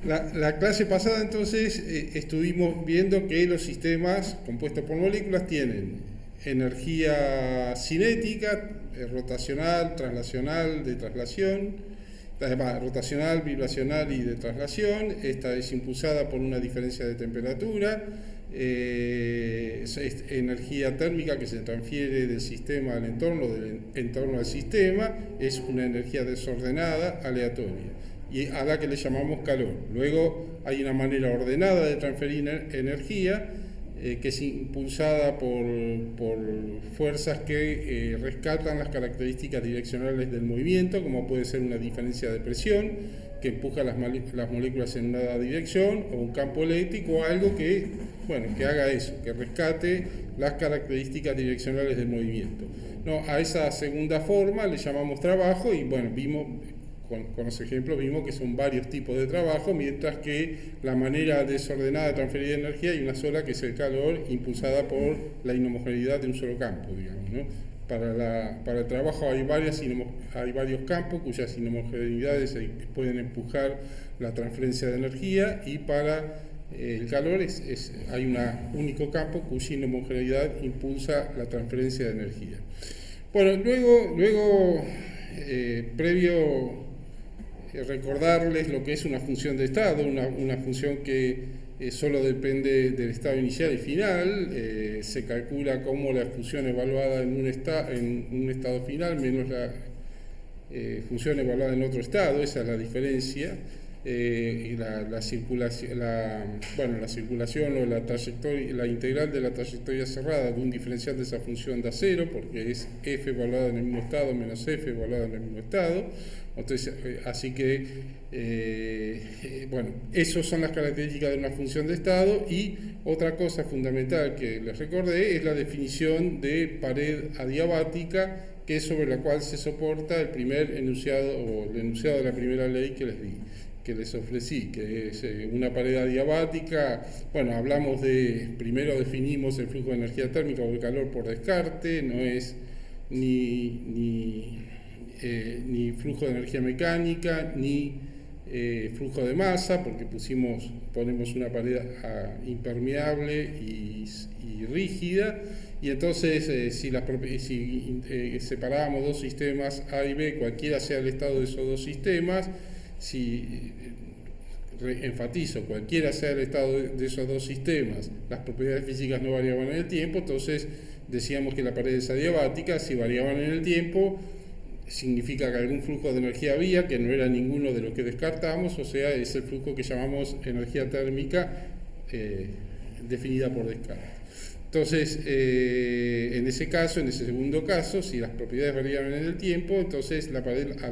La clase pasada entonces estuvimos viendo que los sistemas compuestos por moléculas tienen energía cinética, rotacional, translacional, de traslación, rotacional, vibracional y de traslación. Esta es impulsada por una diferencia de temperatura. Es energía térmica que se transfiere del sistema al entorno, del entorno al sistema. Es una energía desordenada, aleatoria, y a la que le llamamos calor. Luego hay una manera ordenada de transferir energía que es impulsada por fuerzas que rescatan las características direccionales del movimiento, como puede ser una diferencia de presión que empuja las moléculas en una dirección, o un campo eléctrico, o algo que, que haga eso, que rescate las características direccionales del movimiento. No, a esa segunda forma le llamamos trabajo, y vimos con los ejemplos vimos que son varios tipos de trabajo, mientras que la manera desordenada de transferir energía hay una sola, que es el calor, impulsada por la inhomogeneidad de un solo campo, digamos, ¿no? Para el trabajo hay varios campos cuyas inhomogeneidades pueden empujar la transferencia de energía, y para el calor hay un único campo cuya inhomogeneidad impulsa la transferencia de energía. Bueno, luego previo recordarles lo que es una función de estado, una función que solo depende del estado inicial y final. Se calcula como la función evaluada en un estado final menos la función evaluada en otro estado. Esa es la diferencia. Y la circulación o la trayectoria, la integral de la trayectoria cerrada de un diferencial de esa función da cero, porque es f evaluada en el mismo estado menos f evaluada en el mismo estado. Entonces, así que esas son las características de una función de estado. Y otra cosa fundamental que les recordé es la definición de pared adiabática, que es sobre la cual se soporta el primer enunciado, o el enunciado de la primera ley que les ofrecí, que es una pared adiabática. Hablamos primero definimos el flujo de energía térmica o el calor por descarte. No es ni flujo de energía mecánica, ni flujo de masa, porque ponemos una pared impermeable y rígida. Y entonces, si separábamos dos sistemas A y B, cualquiera sea el estado de esos dos sistemas, enfatizo, cualquiera sea el estado de esos dos sistemas, las propiedades físicas no variaban en el tiempo. Entonces decíamos que la pared es adiabática. Si variaban en el tiempo, significa que algún flujo de energía había, que no era ninguno de los que descartamos, o sea, es el flujo que llamamos energía térmica definida por Descartes. Entonces, en ese segundo caso, si las propiedades variaban en el tiempo, entonces a la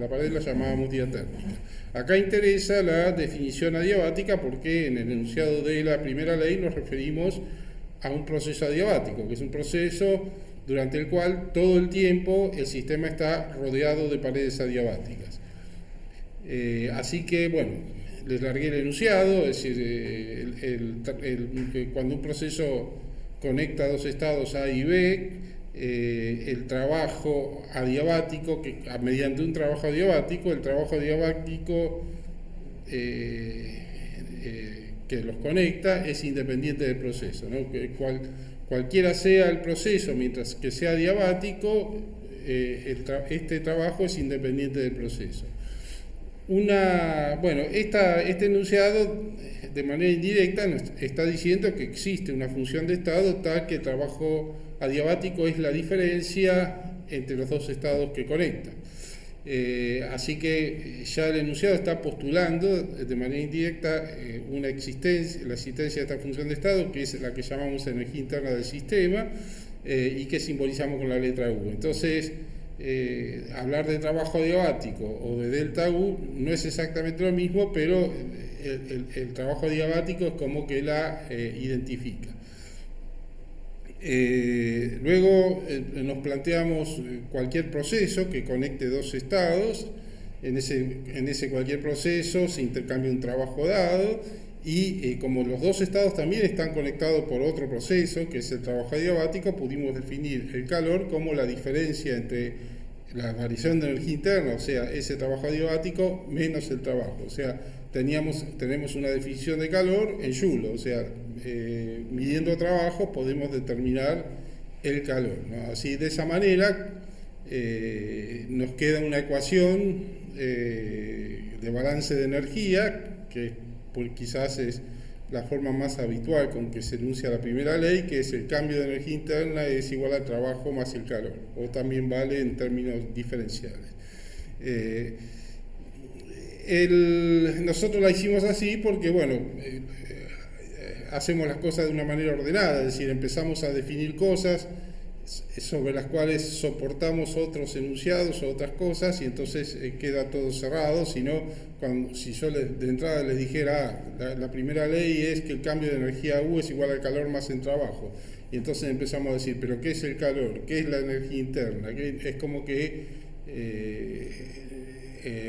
pared la llamábamos diatérmica. Acá interesa la definición adiabática, porque en el enunciado de la primera ley nos referimos a un proceso adiabático, que es un proceso durante el cual todo el tiempo el sistema está rodeado de paredes adiabáticas. Así que, les largué el enunciado. Es decir, cuando un proceso conecta dos estados A y B, el trabajo adiabático, mediante un trabajo adiabático, el trabajo adiabático que los conecta es independiente del proceso, ¿no? Cualquiera sea el proceso, mientras que sea adiabático, este trabajo es independiente del proceso. Este enunciado, de manera indirecta, nos está diciendo que existe una función de estado tal que el trabajo adiabático es la diferencia entre los dos estados que conectan. Así que ya el enunciado está postulando de manera indirecta la existencia de esta función de estado, que es la que llamamos energía interna del sistema, y que simbolizamos con la letra U. Entonces, hablar de trabajo adiabático o de delta U no es exactamente lo mismo, pero el trabajo adiabático es como que la identifica. Luego nos planteamos cualquier proceso que conecte dos estados. En ese cualquier proceso se intercambia un trabajo dado, y como los dos estados también están conectados por otro proceso, que es el trabajo adiabático, pudimos definir el calor como la diferencia entre la variación de energía interna, o sea, ese trabajo adiabático menos el trabajo. O sea, tenemos una definición de calor en Joule, o sea, midiendo trabajo podemos determinar el calor, ¿no? Así, de esa manera, nos queda una ecuación de balance de energía, que quizás es la forma más habitual con que se enuncia la primera ley, que es el cambio de energía interna es igual al trabajo más el calor, o también vale en términos diferenciales. Nosotros la hicimos así porque, bueno, hacemos las cosas de una manera ordenada, es decir, empezamos a definir cosas sobre las cuales soportamos otros enunciados o otras cosas, y entonces queda todo cerrado. Si yo de entrada les dijera, la primera ley es que el cambio de energía U es igual al calor más el trabajo, y entonces empezamos a decir, pero ¿qué es el calor? ¿Qué es la energía interna? Es como que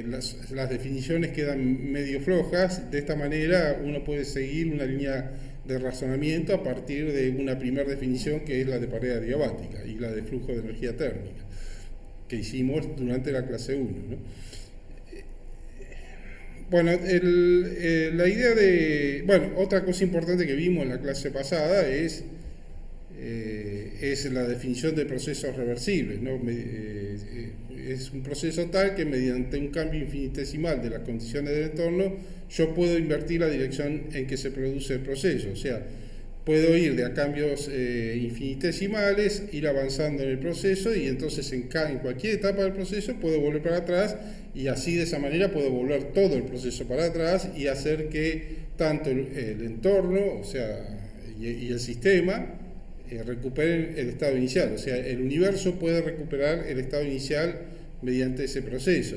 las definiciones quedan medio flojas. De esta manera uno puede seguir una línea de razonamiento a partir de una primera definición, que es la de pared adiabática y la de flujo de energía térmica, que hicimos durante la clase 1, ¿no? Bueno, la idea de... Bueno, otra cosa importante que vimos en la clase pasada es la definición de procesos reversibles, ¿no? Es un proceso tal que mediante un cambio infinitesimal de las condiciones del entorno yo puedo invertir la dirección en que se produce el proceso. O sea, puedo ir de a cambios infinitesimales, ir avanzando en el proceso, y entonces en cualquier etapa del proceso puedo volver para atrás, y así, de esa manera, puedo volver todo el proceso para atrás y hacer que tanto el entorno, o sea, y el sistema recuperen el estado inicial. O sea, el universo puede recuperar el estado inicial mediante ese proceso.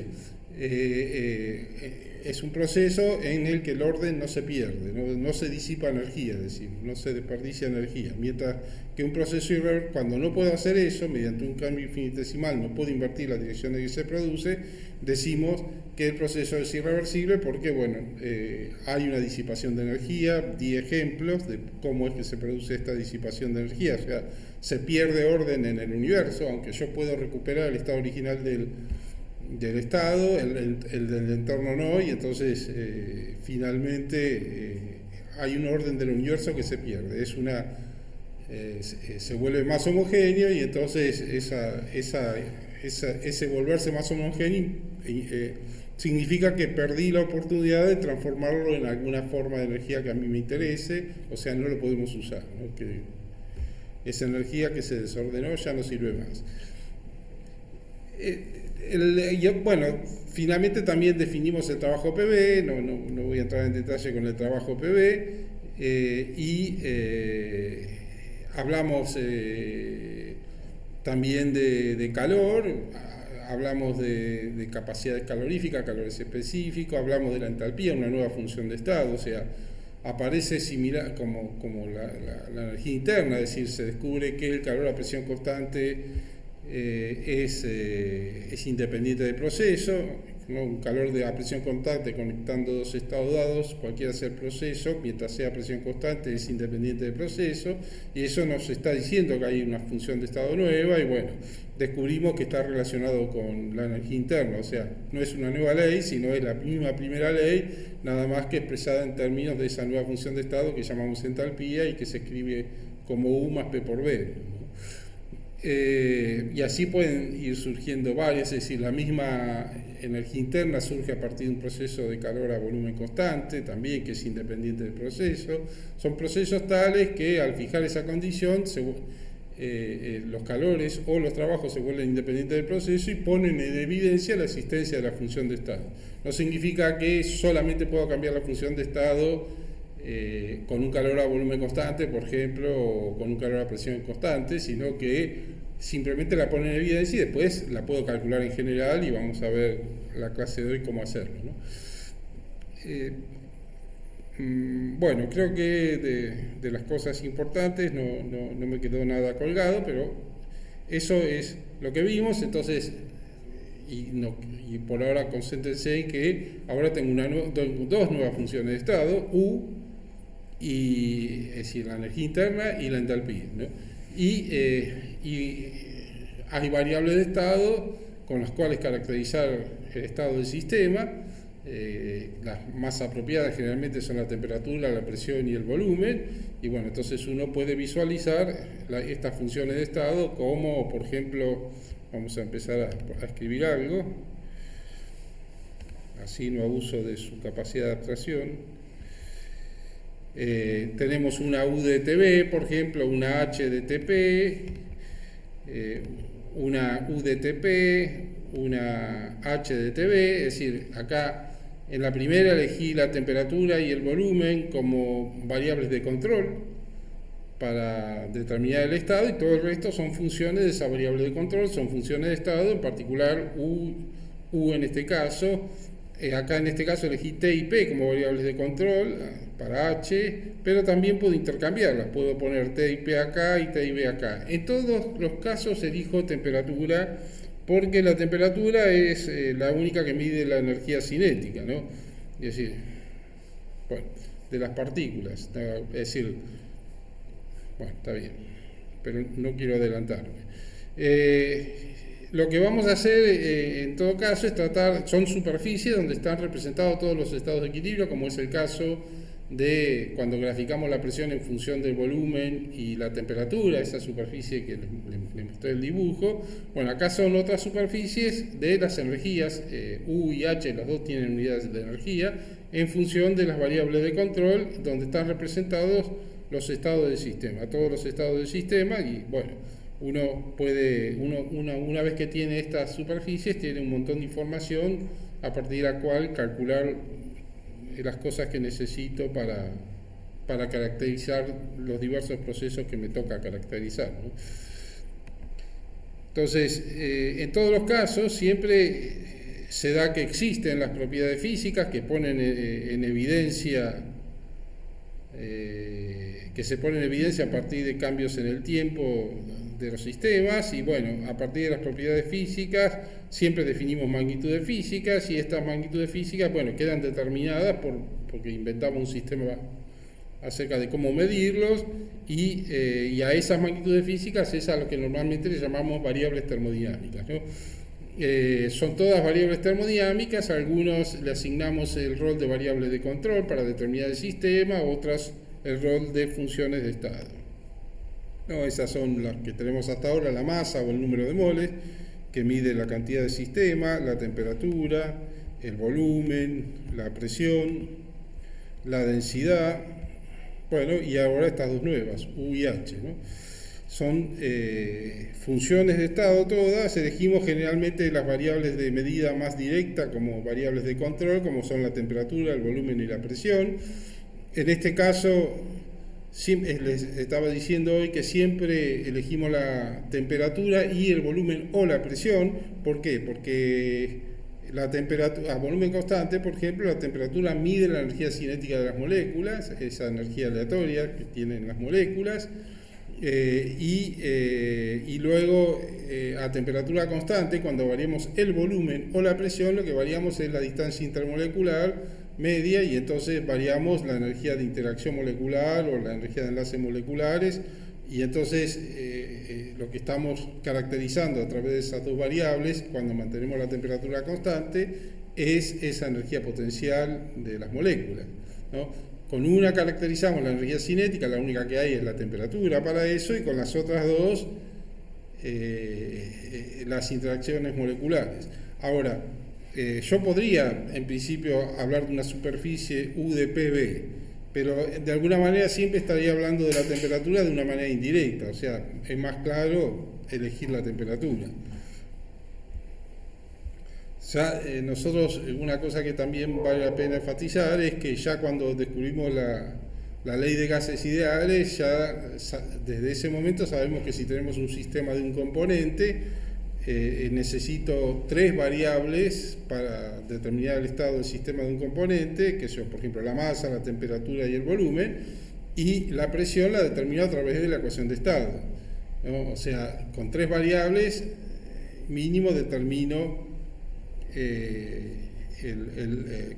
Es un proceso en el que el orden no se pierde, no se disipa energía, decimos, no se desperdicia energía. Mientras que un proceso irreversible, cuando no puedo hacer eso, mediante un cambio infinitesimal, no puedo invertir la dirección en que se produce, decimos que el proceso es irreversible porque, bueno, hay una disipación de energía. Di ejemplos de cómo es que se produce esta disipación de energía. O sea, se pierde orden en el universo, aunque yo puedo recuperar el estado original del estado, el del entorno no, y entonces finalmente hay un orden del universo que se pierde. Se vuelve más homogéneo, y entonces ese volverse más homogéneo significa que perdí la oportunidad de transformarlo en alguna forma de energía que a mí me interese. O sea, no lo podemos usar, ¿no? Que esa energía que se desordenó ya no sirve más. Bueno, finalmente también definimos el trabajo PV, no voy a entrar en detalle con el trabajo PV, hablamos también de calor, hablamos de capacidades caloríficas, calores específicos, hablamos de la entalpía, una nueva función de estado. O sea, aparece similar como la energía interna, es decir, se descubre que el calor a presión constante es independiente del proceso, ¿no? Un calor a presión constante conectando dos estados dados, cualquiera sea el proceso, mientras sea a presión constante es independiente del proceso, y eso nos está diciendo que hay una función de estado nueva. Y bueno, descubrimos que está relacionado con la energía interna. O sea, no es una nueva ley, sino es la misma primera ley, nada más que expresada en términos de esa nueva función de estado que llamamos entalpía y que se escribe como U más P por B, ¿no? Y así pueden ir surgiendo varias, es decir, la misma energía interna surge a partir de un proceso de calor a volumen constante, también, que es independiente del proceso. Son procesos tales que, al fijar esa condición, los calores o los trabajos se vuelven independientes del proceso y ponen en evidencia la existencia de la función de estado. No significa que solamente puedo cambiar la función de estado con un calor a volumen constante, por ejemplo, o con un calor a presión constante, sino que simplemente la pone en evidencia y después la puedo calcular en general, y vamos a ver la clase de hoy cómo hacerlo, ¿no? Bueno, creo que de las cosas importantes no me quedó nada colgado, pero eso es lo que vimos. Entonces, y por ahora concéntrense en que ahora tengo dos nuevas funciones de estado, U, es decir, la energía interna y la entalpía, ¿no? Y hay variables de estado con las cuales caracterizar el estado del sistema. Las más apropiadas generalmente son la temperatura, la presión y el volumen, y bueno, entonces uno puede visualizar estas funciones de estado como, por ejemplo, vamos a empezar a escribir algo, así no abuso de su capacidad de abstracción. Tenemos una U de TB, por ejemplo, una H de TP, una U de TP, una H de TB, es decir, acá en la primera elegí la temperatura y el volumen como variables de control para determinar el estado, y todo el resto son funciones de esa variable de control, son funciones de estado, en particular U en este caso. Acá en este caso elegí T y P como variables de control para H, pero también puedo intercambiarlas, puedo poner T y P acá y T y B acá. En todos los casos elijo temperatura, porque la temperatura es la única que mide la energía cinética, ¿no? Es decir, bueno, de las partículas, es decir, bueno, está bien, pero no quiero adelantarme. Lo que vamos a hacer en todo caso es tratar, son superficies donde están representados todos los estados de equilibrio, como es el caso de cuando graficamos la presión en función del volumen y la temperatura, esa superficie que les mostré el dibujo. Bueno, acá son otras superficies de las energías, U y H, las dos tienen unidades de energía, en función de las variables de control, donde están representados los estados del sistema, todos los estados del sistema. Y bueno, una vez que tiene estas superficies, tiene un montón de información a partir de la cual calcular las cosas que necesito para caracterizar los diversos procesos que me toca caracterizar, ¿no? Entonces, en todos los casos siempre se da que existen las propiedades físicas que ponen en evidencia, que se ponen en evidencia a partir de cambios en el tiempo de los sistemas, y bueno, a partir de las propiedades físicas siempre definimos magnitudes físicas, y estas magnitudes físicas, bueno, quedan determinadas porque inventamos un sistema acerca de cómo medirlos, y a esas magnitudes físicas es a lo que normalmente le llamamos variables termodinámicas, ¿no? Son todas variables termodinámicas, a algunos le asignamos el rol de variables de control para determinar el sistema, otras el rol de funciones de estado. No, esas son las que tenemos hasta ahora: la masa o el número de moles, que mide la cantidad de sistema, la temperatura, el volumen, la presión, la densidad, bueno, y ahora estas dos nuevas, U y H, ¿no? Son funciones de estado todas. Elegimos generalmente las variables de medida más directa como variables de control, como son la temperatura, el volumen y la presión. En este caso, les estaba diciendo hoy que siempre elegimos la temperatura y el volumen o la presión. ¿Por qué? Porque la temperatura, a volumen constante, por ejemplo, la temperatura mide la energía cinética de las moléculas, esa energía aleatoria que tienen las moléculas, y luego a temperatura constante, cuando variamos el volumen o la presión, lo que variamos es la distancia intermolecular media, y entonces variamos la energía de interacción molecular o la energía de enlaces moleculares, y entonces lo que estamos caracterizando a través de esas dos variables, cuando mantenemos la temperatura constante, es esa energía potencial de las moléculas, ¿no? Con una caracterizamos la energía cinética, la única que hay es la temperatura para eso, y con las otras dos las interacciones moleculares. Ahora, yo podría en principio hablar de una superficie U de PB, pero de alguna manera siempre estaría hablando de la temperatura de una manera indirecta, o sea, es más claro elegir la temperatura. Ya nosotros, una cosa que también vale la pena enfatizar es que ya cuando descubrimos la ley de gases ideales, ya desde ese momento sabemos que si tenemos un sistema de un componente, necesito tres variables para determinar el estado del sistema de un componente, que son, por ejemplo, la masa, la temperatura y el volumen, y la presión la determino a través de la ecuación de estado, ¿no? O sea, con tres variables mínimo determino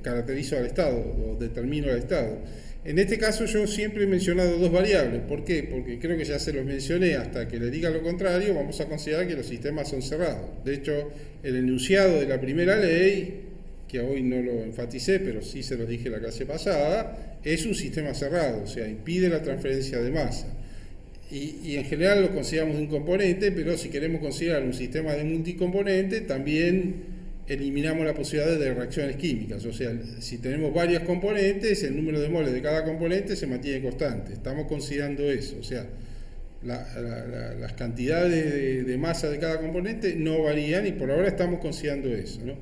caracterizo al estado o determino al estado. En este caso yo siempre he mencionado dos variables. ¿Por qué? Porque creo que ya se los mencioné. Hasta que le diga lo contrario, vamos a considerar que los sistemas son cerrados. De hecho, el enunciado de la primera ley, que hoy no lo enfaticé, pero sí se los dije la clase pasada, es un sistema cerrado, o sea, impide la transferencia de masa. Y en general lo consideramos de un componente, pero si queremos considerar un sistema de multicomponente, también eliminamos la posibilidad de reacciones químicas. O sea, si tenemos varias componentes, el número de moles de cada componente se mantiene constante. Estamos considerando eso. O sea, las cantidades de masa de cada componente no varían y por ahora estamos considerando eso, ¿no?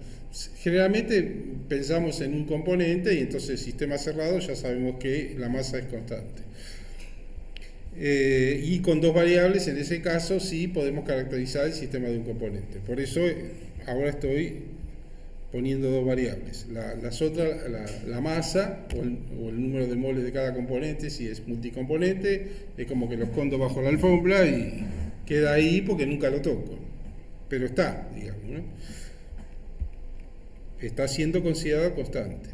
Generalmente pensamos en un componente y entonces el sistema cerrado ya sabemos que la masa es constante. Y con dos variables, en ese caso, sí podemos caracterizar el sistema de un componente. Por eso ahora estoy poniendo dos variables. Las otras, la masa o el número de moles de cada componente, si es multicomponente, es como que lo escondo bajo la alfombra y queda ahí porque nunca lo toco. Pero está, digamos, ¿no? Está siendo considerado constante.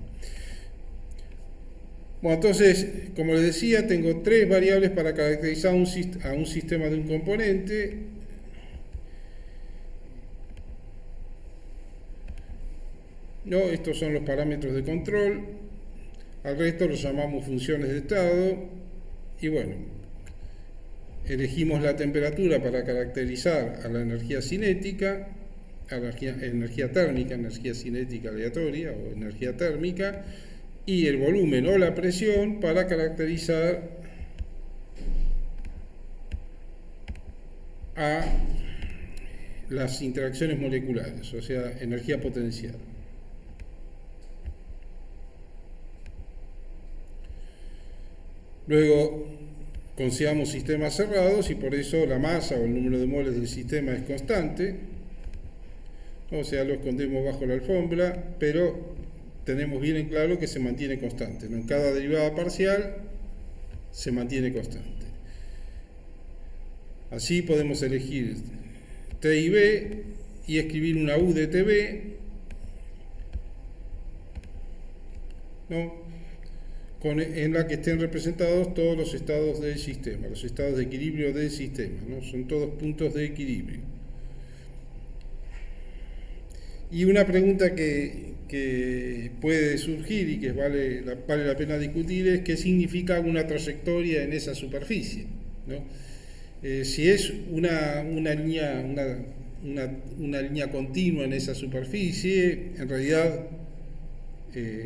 Bueno, entonces, como les decía, tengo tres variables para caracterizar a un sistema de un componente. No, estos son los parámetros de control. Al resto los llamamos funciones de estado. Y bueno, elegimos la temperatura para caracterizar a la energía cinética, a la energía térmica, energía cinética aleatoria o energía térmica, y el volumen o la presión para caracterizar a las interacciones moleculares, o sea, energía potencial. Luego consideramos sistemas cerrados y por eso la masa o el número de moles del sistema es constante, o sea, lo escondemos bajo la alfombra, pero tenemos bien en claro que se mantiene constante, ¿no? En cada derivada parcial se mantiene constante. Así podemos elegir T y B y escribir una U de TB, ¿no? En la que estén representados todos los estados del sistema, los estados de equilibrio del sistema, ¿no? Son todos puntos de equilibrio. Y una pregunta que puede surgir y que vale la pena discutir es qué significa una trayectoria en esa superficie, ¿no? Si es una línea continua en esa superficie, en realidad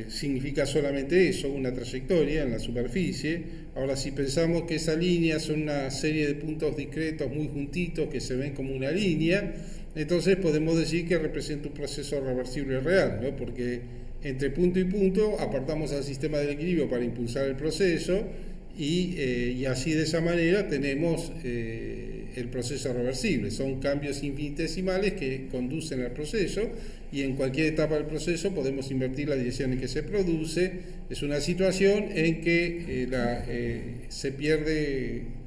significa solamente eso, una trayectoria en la superficie. Ahora, si pensamos que esa línea son una serie de puntos discretos muy juntitos que se ven como una línea, entonces podemos decir que representa un proceso reversible real, ¿no? Porque entre punto y punto apartamos al sistema del equilibrio para impulsar el proceso y así de esa manera tenemos el proceso reversible. Son cambios infinitesimales que conducen al proceso y en cualquier etapa del proceso podemos invertir la dirección en que se produce. Es una situación en que se pierde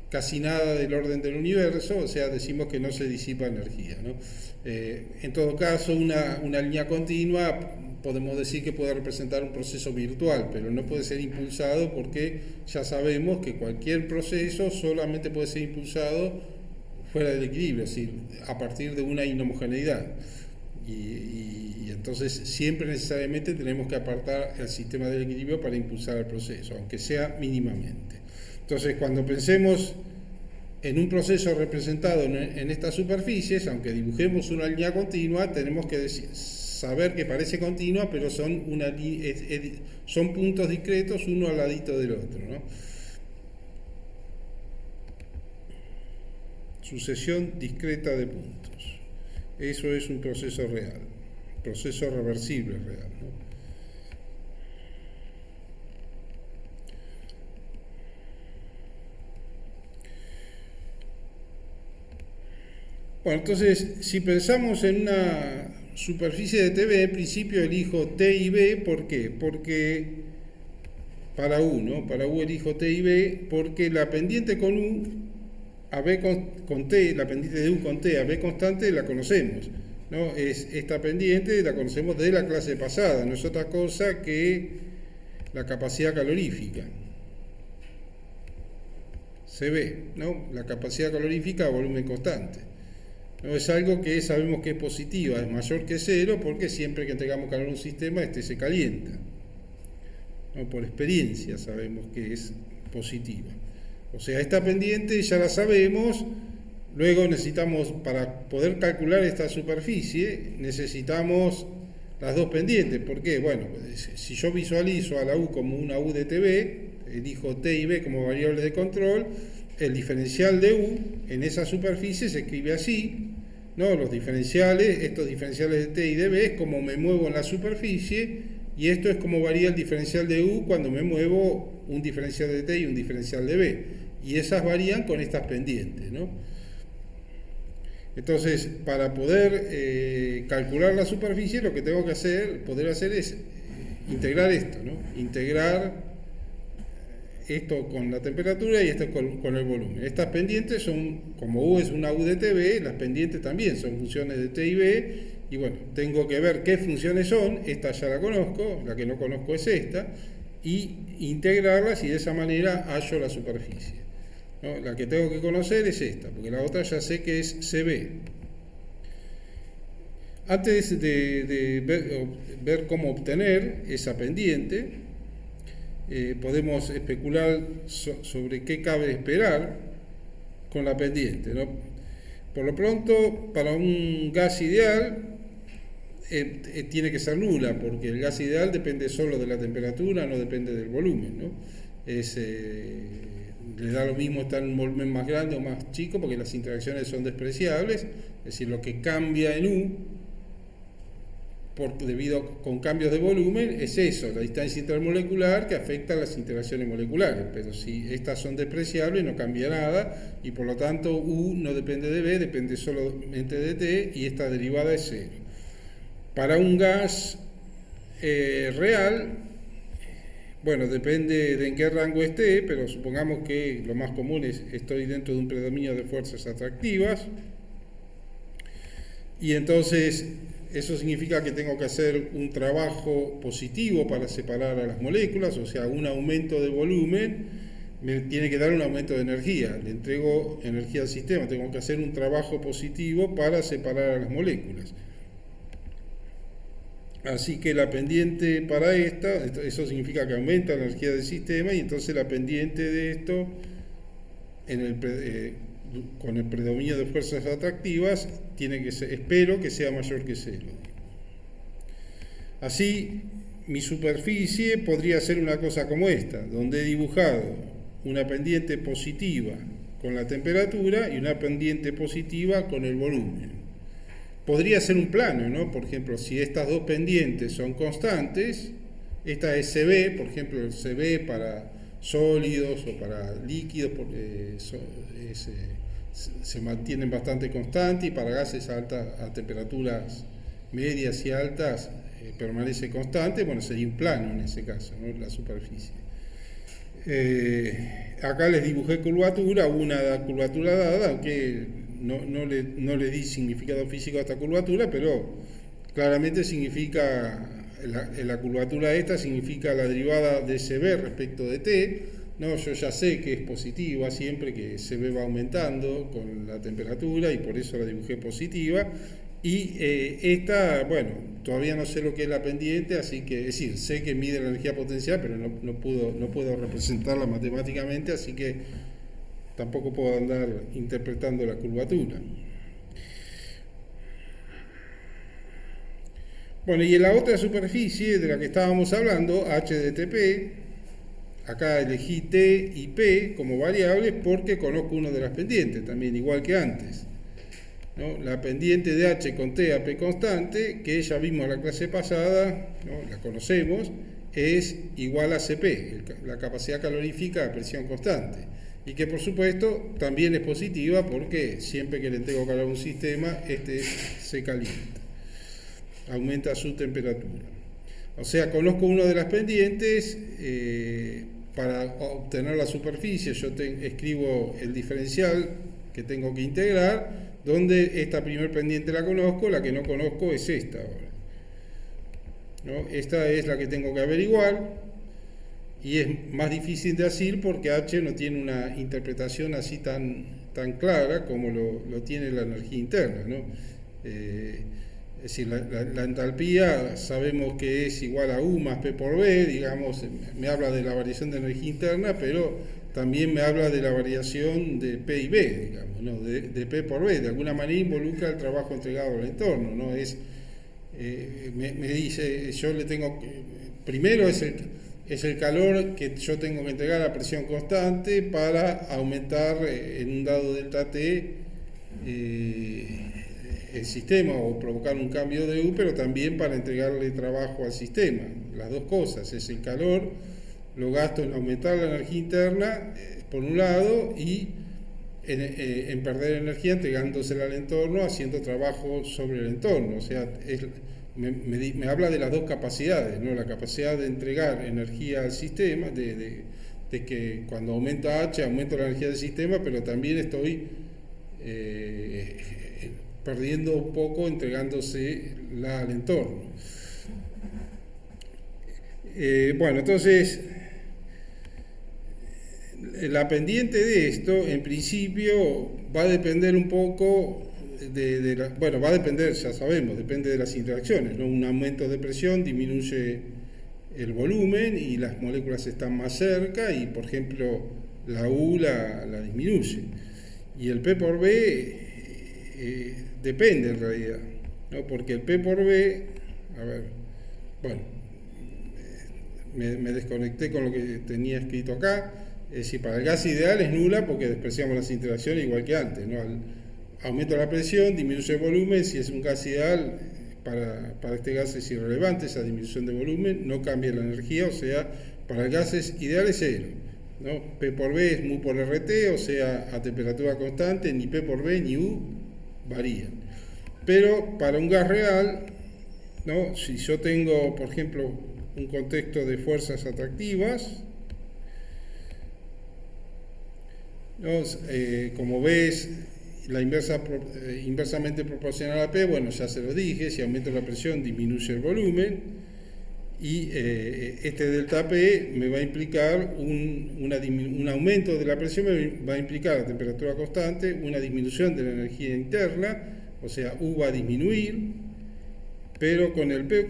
casi nada del orden del universo, o sea, decimos que no se disipa energía, ¿no? En todo caso, una línea continua podemos decir que puede representar un proceso virtual, pero no puede ser impulsado porque ya sabemos que cualquier proceso solamente puede ser impulsado fuera del equilibrio, es decir, a partir de una inhomogeneidad. Y entonces siempre necesariamente tenemos que apartar el sistema del equilibrio para impulsar el proceso, aunque sea mínimamente. Entonces, cuando pensemos en un proceso representado en estas superficies, aunque dibujemos una línea continua, tenemos que saber que parece continua, pero son puntos discretos uno al ladito del otro, ¿no? Sucesión discreta de puntos. Eso es un proceso real, proceso reversible real, ¿no? Bueno, entonces, si pensamos en una superficie de TB, en principio elijo T y B, ¿por qué? Porque para U, ¿no? Para U elijo T y B porque la pendiente con U a B con T, la pendiente de U con T a B constante la conocemos. ¿no? Es esta pendiente, la conocemos de la clase pasada, no es otra cosa que la capacidad calorífica. Se ve, ¿no? La capacidad calorífica a volumen constante. No es algo que sabemos que es positiva, es mayor que cero, porque siempre que entregamos calor a un sistema, se calienta. ¿No? Por experiencia sabemos que es positiva. O sea, esta pendiente ya la sabemos, luego necesitamos, para poder calcular esta superficie, necesitamos las dos pendientes. ¿Por qué? Bueno, si yo visualizo a la U como una U de TB, elijo T y B como variables de control, el diferencial de U en esa superficie se escribe así, ¿no? Los diferenciales, estos diferenciales de T y de B es como me muevo en la superficie, y esto es como varía el diferencial de U cuando me muevo un diferencial de T y un diferencial de B, y esas varían con estas pendientes, ¿no? Entonces, para poder calcular la superficie, lo que tengo que poder hacer es integrar esto, ¿no? Integrar esto con la temperatura y esto con el volumen. Estas pendientes son, como U es una U de TB, las pendientes también son funciones de T y B, y bueno, tengo que ver qué funciones son, esta ya la conozco, la que no conozco es esta, y integrarlas y de esa manera hallo la superficie, ¿no? La que tengo que conocer es esta, porque la otra ya sé que es CB. Antes de ver cómo obtener esa pendiente, podemos especular sobre qué cabe esperar con la pendiente, ¿no? Por lo pronto, para un gas ideal tiene que ser nula, porque el gas ideal depende solo de la temperatura, no depende del volumen, ¿no? Le da lo mismo estar en un volumen más grande o más chico, porque las interacciones son despreciables, es decir, lo que cambia en U con cambios de volumen es eso, la distancia intermolecular que afecta a las interacciones moleculares, pero si estas son despreciables no cambia nada, y por lo tanto U no depende de B, depende solamente de T, y esta derivada es cero. Para un gas real, bueno, depende de en qué rango esté, pero supongamos que lo más común es estoy dentro de un predominio de fuerzas atractivas, y entonces eso significa que tengo que hacer un trabajo positivo para separar a las moléculas, o sea, un aumento de volumen me tiene que dar un aumento de energía, le entrego energía al sistema, tengo que hacer un trabajo positivo para separar a las moléculas. Así que la pendiente para eso significa que aumenta la energía del sistema, y entonces la pendiente de esto con el predominio de fuerzas atractivas tiene que ser, espero que sea mayor que cero. Así, mi superficie podría ser una cosa como esta, donde he dibujado una pendiente positiva con la temperatura y una pendiente positiva con el volumen. Podría ser un plano, ¿no? Por ejemplo, si estas dos pendientes son constantes, esta es CB, por ejemplo, el CB para sólidos o para líquidos se mantienen bastante constantes, y para gases a temperaturas medias y altas permanece constante. Bueno, sería un plano en ese caso, ¿no? La superficie. Acá les dibujé curvatura, una curvatura dada, aunque no le di significado físico a esta curvatura, pero claramente significa, la curvatura esta significa la derivada de CB respecto de T, ¿no? Yo ya sé que es positiva siempre que CB va aumentando con la temperatura, y por eso la dibujé positiva. Y esta, bueno, todavía no sé lo que es la pendiente, así que, es decir, sé que mide la energía potencial, pero no puedo representarla matemáticamente, así que tampoco puedo andar interpretando la curvatura. Bueno, y en la otra superficie de la que estábamos hablando, H de TP, acá elegí T y P como variables porque conozco una de las pendientes, también igual que antes, ¿no? La pendiente de H con T a P constante, que ya vimos en la clase pasada, ¿no? La conocemos, es igual a CP, la capacidad calorífica a presión constante, y que por supuesto también es positiva porque siempre que le entrego calor a un sistema, se calienta, aumenta su temperatura. O sea, conozco una de las pendientes. Para obtener la superficie yo escribo el diferencial que tengo que integrar, donde esta primer pendiente la conozco, la que no conozco es esta ahora, ¿no? Esta es la que tengo que averiguar y es más difícil de decir porque H no tiene una interpretación así tan clara como lo tiene la energía interna, ¿no? Es decir, la entalpía sabemos que es igual a U más P por B, digamos, me habla de la variación de energía interna, pero también me habla de la variación de P y B, digamos, ¿no? de P por B, de alguna manera involucra el trabajo entregado al entorno, ¿no? Me dice, yo le tengo, primero es el calor que yo tengo que entregar a presión constante para aumentar en un dado delta T el sistema o provocar un cambio de U, pero también para entregarle trabajo al sistema. Las dos cosas, es el calor, lo gasto en aumentar la energía interna, por un lado, y en perder energía entregándosela al entorno, haciendo trabajo sobre el entorno. O sea, me habla de las dos capacidades, ¿no? La capacidad de entregar energía al sistema, de que cuando aumenta H, aumento la energía del sistema, pero también estoy perdiendo un poco entregándosela al entorno. Bueno, entonces, la pendiente de esto, en principio, va a depender un poco bueno, va a depender, ya sabemos, depende de las interacciones, ¿no? Un aumento de presión disminuye el volumen y las moléculas están más cerca y, por ejemplo, la U la disminuye. Y el P por B depende en realidad, ¿no? Porque el P por B, a ver, bueno, me desconecté con lo que tenía escrito acá. Es decir, para el gas ideal es nula porque despreciamos las interacciones igual que antes, ¿no? Aumento la presión, disminuye el volumen. Si es un gas ideal, para este gas es irrelevante esa disminución de volumen, no cambia la energía, o sea, para el gas ideal es cero, ¿no? P por B es mu por RT, o sea, a temperatura constante, ni P por B ni U varían. Pero para un gas real, ¿no? Si yo tengo, por ejemplo, un contexto de fuerzas atractivas, ¿no? Como ves, la inversamente proporcional a P, bueno, ya se lo dije, si aumento la presión disminuye el volumen, y este delta P me va a implicar un aumento de la presión, me va a implicar a temperatura constante una disminución de la energía interna, o sea, U va a disminuir, pero con el P,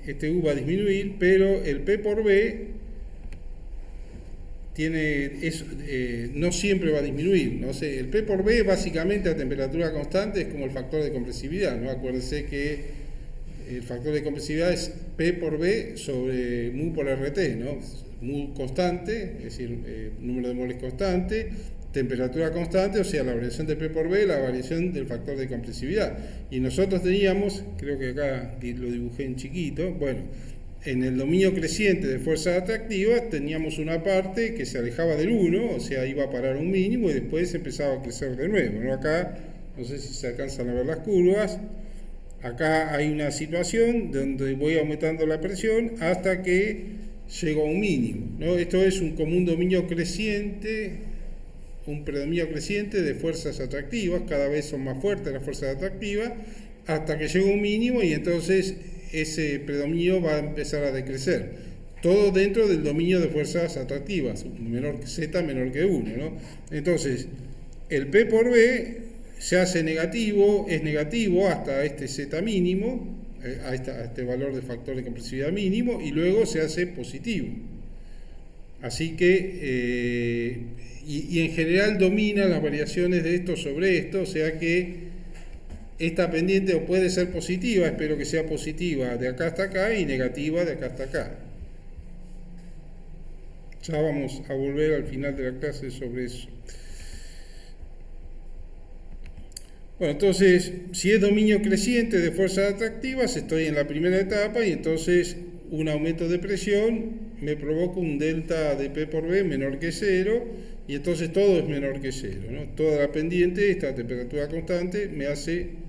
este U va a disminuir, pero el P por B no siempre va a disminuir, ¿no? O sea, el P por B básicamente a temperatura constante es como el factor de compresividad, ¿no? Acuérdense que el factor de compresividad es P por B sobre mu por RT, ¿no? Mu constante, es decir, número de moles constante, temperatura constante, o sea, la variación de P por B, la variación del factor de compresividad. Y nosotros teníamos, creo que acá lo dibujé en chiquito, bueno, en el dominio creciente de fuerzas atractivas teníamos una parte que se alejaba del 1, o sea, iba a parar a un mínimo y después empezaba a crecer de nuevo, ¿no? Acá, no sé si se alcanzan a ver las curvas, acá hay una situación donde voy aumentando la presión hasta que llego a un mínimo, ¿no? Esto es como un dominio creciente, un predominio creciente de fuerzas atractivas, cada vez son más fuertes las fuerzas atractivas, hasta que llega a un mínimo y entonces ese predominio va a empezar a decrecer. Todo dentro del dominio de fuerzas atractivas, Z menor que 1, ¿no? Entonces, el P por B se hace negativo, es negativo hasta este Z mínimo, a este valor de factor de compresividad mínimo, y luego se hace positivo. Así que, y en general domina las variaciones de esto sobre esto, o sea que esta pendiente puede ser positiva, espero que sea positiva de acá hasta acá y negativa de acá hasta acá. Ya vamos a volver al final de la clase sobre eso. Bueno, entonces, si es dominio creciente de fuerzas atractivas, estoy en la primera etapa y entonces un aumento de presión me provoca un delta de P por B menor que 0 y entonces todo es menor que 0, ¿no? Toda la pendiente, esta temperatura constante, me hace...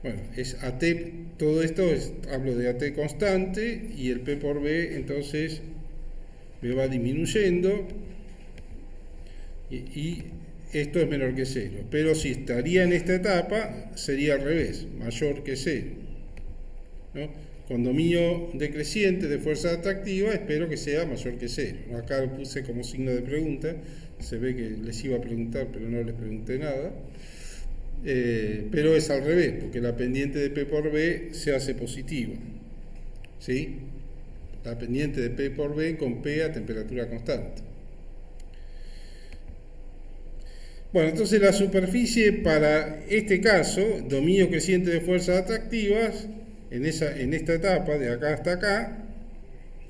Bueno, es AT, todo esto hablo de AT constante y el P por B entonces me va disminuyendo y esto es menor que 0. Pero si estaría en esta etapa, sería al revés, mayor que 0, ¿no? Con dominio decreciente de fuerza atractiva, espero que sea mayor que 0. Acá lo puse como signo de pregunta, se ve que les iba a preguntar, pero no les pregunté nada. Pero es al revés, porque la pendiente de P por B se hace positiva, ¿sí? La pendiente de P por B con P a temperatura constante. Bueno, entonces la superficie para este caso, dominio creciente de fuerzas atractivas, en esta etapa, de acá hasta acá,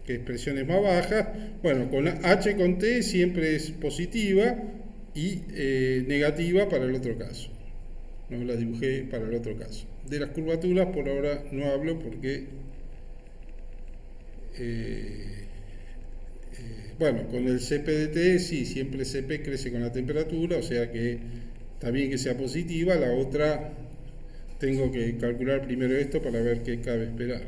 que es presiones más bajas, bueno, con H con T siempre es positiva y negativa para el otro caso. No la dibujé para el otro caso. De las curvaturas por ahora no hablo porque bueno, con el Cp de T sí, siempre Cp crece con la temperatura, o sea que está bien que sea positiva. La otra tengo que calcular primero esto para ver qué cabe esperar.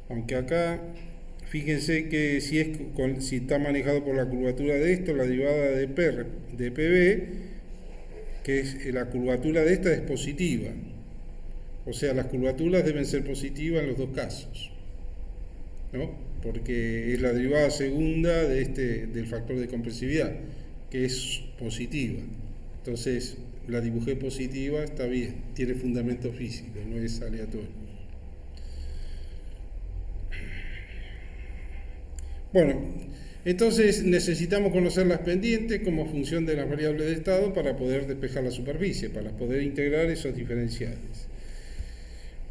Aunque acá fíjense que si está manejado por la curvatura de esto, la derivada de PB, que es la curvatura de esta, es positiva. O sea, las curvaturas deben ser positivas en los dos casos, ¿no? Porque es la derivada segunda del factor de compresividad, que es positiva. Entonces, la dibujé positiva, está bien, tiene fundamento físico, no es aleatorio. Bueno, entonces necesitamos conocer las pendientes como función de las variables de estado para poder despejar la superficie, para poder integrar esos diferenciales.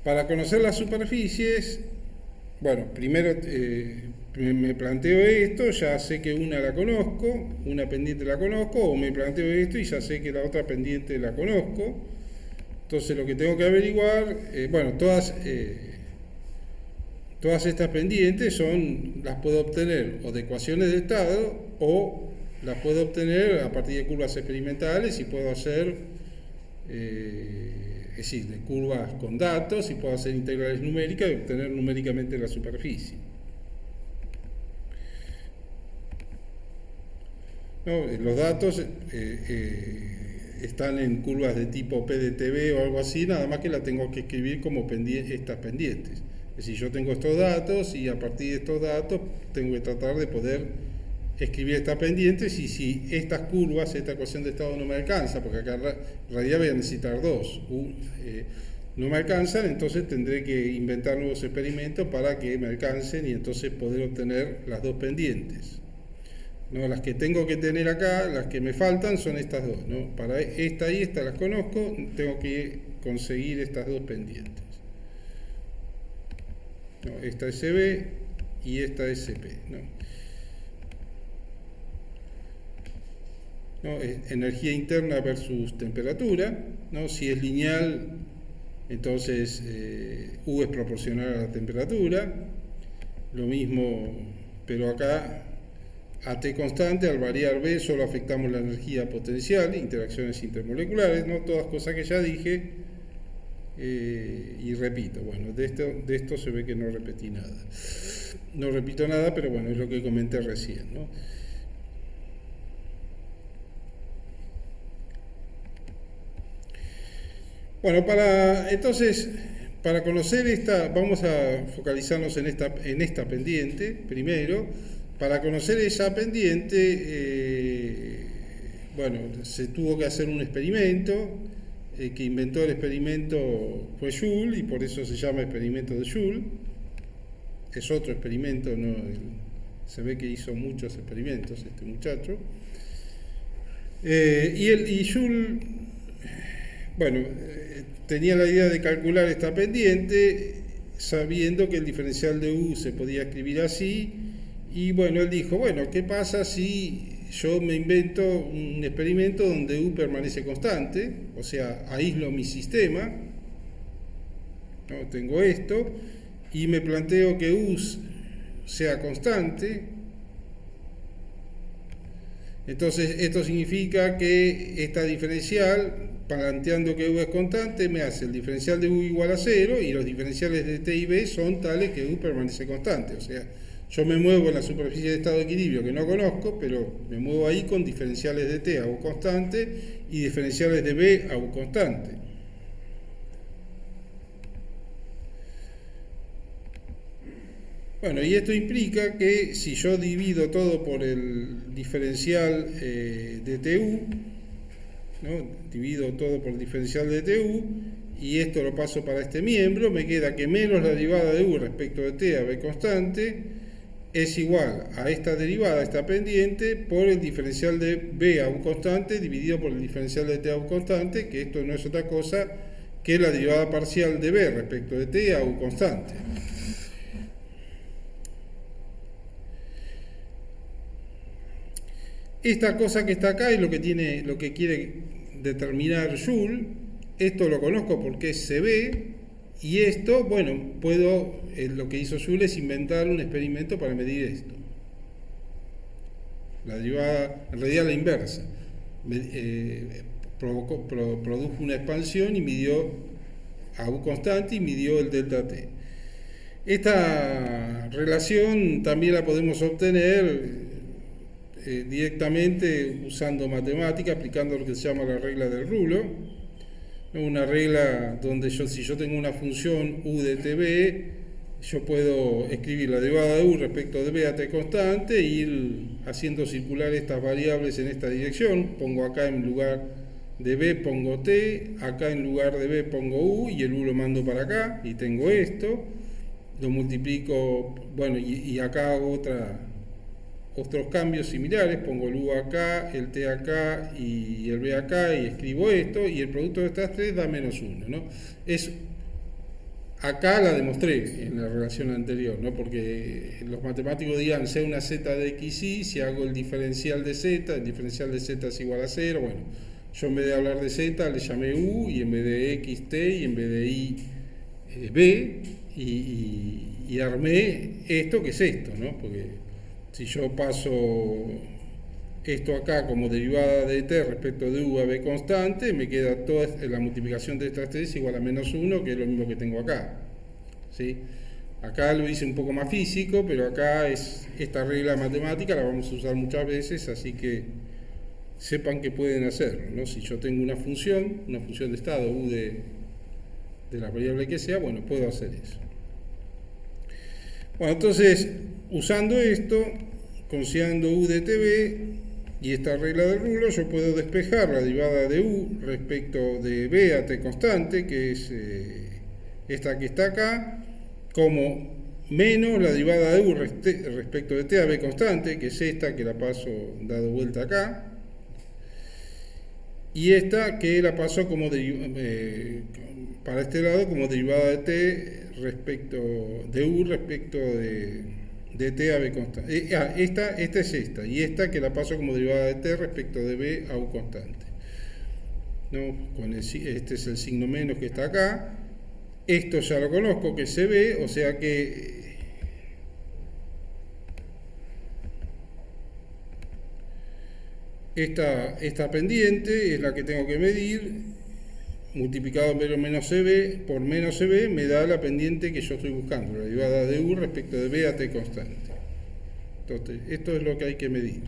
Para conocer las superficies, bueno, primero me planteo esto, ya sé que una la conozco, una pendiente la conozco, o me planteo esto y ya sé que la otra pendiente la conozco. Entonces lo que tengo que averiguar, bueno, todas estas pendientes las puedo obtener o de ecuaciones de estado o las puedo obtener a partir de curvas experimentales, y puedo hacer, es decir, de curvas con datos, y puedo hacer integrales numéricas y obtener numéricamente la superficie. ¿No? Los datos están en curvas de tipo P de TV o algo así, nada más que la tengo que escribir como estas pendientes. Es decir, yo tengo estos datos y a partir de estos datos tengo que tratar de poder escribir estas pendientes, y si estas curvas, esta ecuación de estado no me alcanza, porque acá en realidad voy a necesitar dos, no me alcanzan, entonces tendré que inventar nuevos experimentos para que me alcancen y entonces poder obtener las dos pendientes. ¿No? Las que tengo que tener acá, las que me faltan son estas dos, ¿no? Para esta y esta las conozco, tengo que conseguir estas dos pendientes. ¿No? Esta es CB y esta es CP, ¿no? ¿No? Energía interna versus temperatura, ¿no? Si es lineal, entonces U es proporcional a la temperatura. Lo mismo, pero acá a T constante, al variar B, solo afectamos la energía potencial, interacciones intermoleculares, ¿no? Todas cosas que ya dije. Y repito, bueno, de esto se ve que no repetí nada. No repito nada, pero bueno, es lo que comenté recién, ¿no? Bueno, entonces, para conocer vamos a focalizarnos en esta pendiente primero. Para conocer esa pendiente, bueno, se tuvo que hacer un experimento. Que inventó el experimento fue Joule, y por eso se llama experimento de Joule. Es otro experimento, ¿no? Se ve que hizo muchos experimentos este muchacho. Y Joule, bueno, tenía la idea de calcular esta pendiente sabiendo que el diferencial de U se podía escribir así, y bueno, él dijo, bueno, ¿qué pasa si yo me invento un experimento donde U permanece constante? O sea, aíslo mi sistema, ¿no? Tengo esto, y me planteo que U sea constante. Entonces, esto significa que esta diferencial, planteando que U es constante, me hace el diferencial de U igual a 0, y los diferenciales de T y B son tales que U permanece constante. O sea, Yo me muevo en la superficie de estado de equilibrio que no conozco, pero me muevo ahí con diferenciales de T a U constante y diferenciales de B a U constante. Bueno, y esto implica que si yo divido todo por el diferencial de TU, ¿no? Divido todo por el diferencial de TU, y esto lo paso para este miembro, me queda que menos la derivada de U respecto de T a B constante es igual a esta derivada, esta pendiente, por el diferencial de B a U constante dividido por el diferencial de T a U constante, que esto no es otra cosa que la derivada parcial de B respecto de T a U constante. Esta cosa que está acá es lo que quiere determinar Joule. Esto lo conozco porque es CB, y esto, bueno, lo que hizo Joule es inventar un experimento para medir esto. La derivada, en realidad la inversa. Produjo una expansión y midió a U constante y midió el delta T. Esta relación también la podemos obtener directamente usando matemática, aplicando lo que se llama la regla del rulo, una regla donde si yo tengo una función u de tb, yo puedo escribir la derivada de u respecto de b a t constante e ir haciendo circular estas variables en esta dirección. Pongo acá en lugar de b pongo t, acá en lugar de b pongo u, y el u lo mando para acá y tengo esto, lo multiplico, bueno, y acá hago otros cambios similares, pongo el U acá, el T acá y el B acá, y escribo esto, y el producto de estas tres da menos 1, ¿no? Acá la demostré en la relación anterior, ¿no? Porque los matemáticos dirán, sea una z de x, y si hago el diferencial de z, el diferencial de z es igual a 0, bueno, yo en vez de hablar de z le llamé U, y en vez de x, t, y en vez de y, b, y armé esto que es esto, ¿no? Porque si yo paso esto acá como derivada de t respecto de u a b constante, me queda toda la multiplicación de estas tres igual a menos 1, que es lo mismo que tengo acá. ¿Sí? Acá lo hice un poco más físico, pero acá esta regla matemática la vamos a usar muchas veces, así que sepan que pueden hacerlo, ¿no? Si yo tengo una función de estado u de la variable que sea, bueno, puedo hacer eso. Bueno, entonces, usando esto, considerando u de tb y esta regla del rulo, yo puedo despejar la derivada de u respecto de b a t constante, que es esta que está acá, como menos la derivada de u respecto de t a b constante, que es esta que la paso dado vuelta acá, y esta que la paso como para este lado como derivada de t respecto de u respecto de t a b constante. Esta es esta, y esta que la paso como derivada de t respecto de b a u constante, ¿no? Este es el signo menos que está acá. Esto ya lo conozco, que es cb, o sea que esta pendiente es la que tengo que medir, multiplicado menos cb por menos cb me da la pendiente que yo estoy buscando, la derivada de u respecto de b a t constante. Entonces, esto es lo que hay que medir.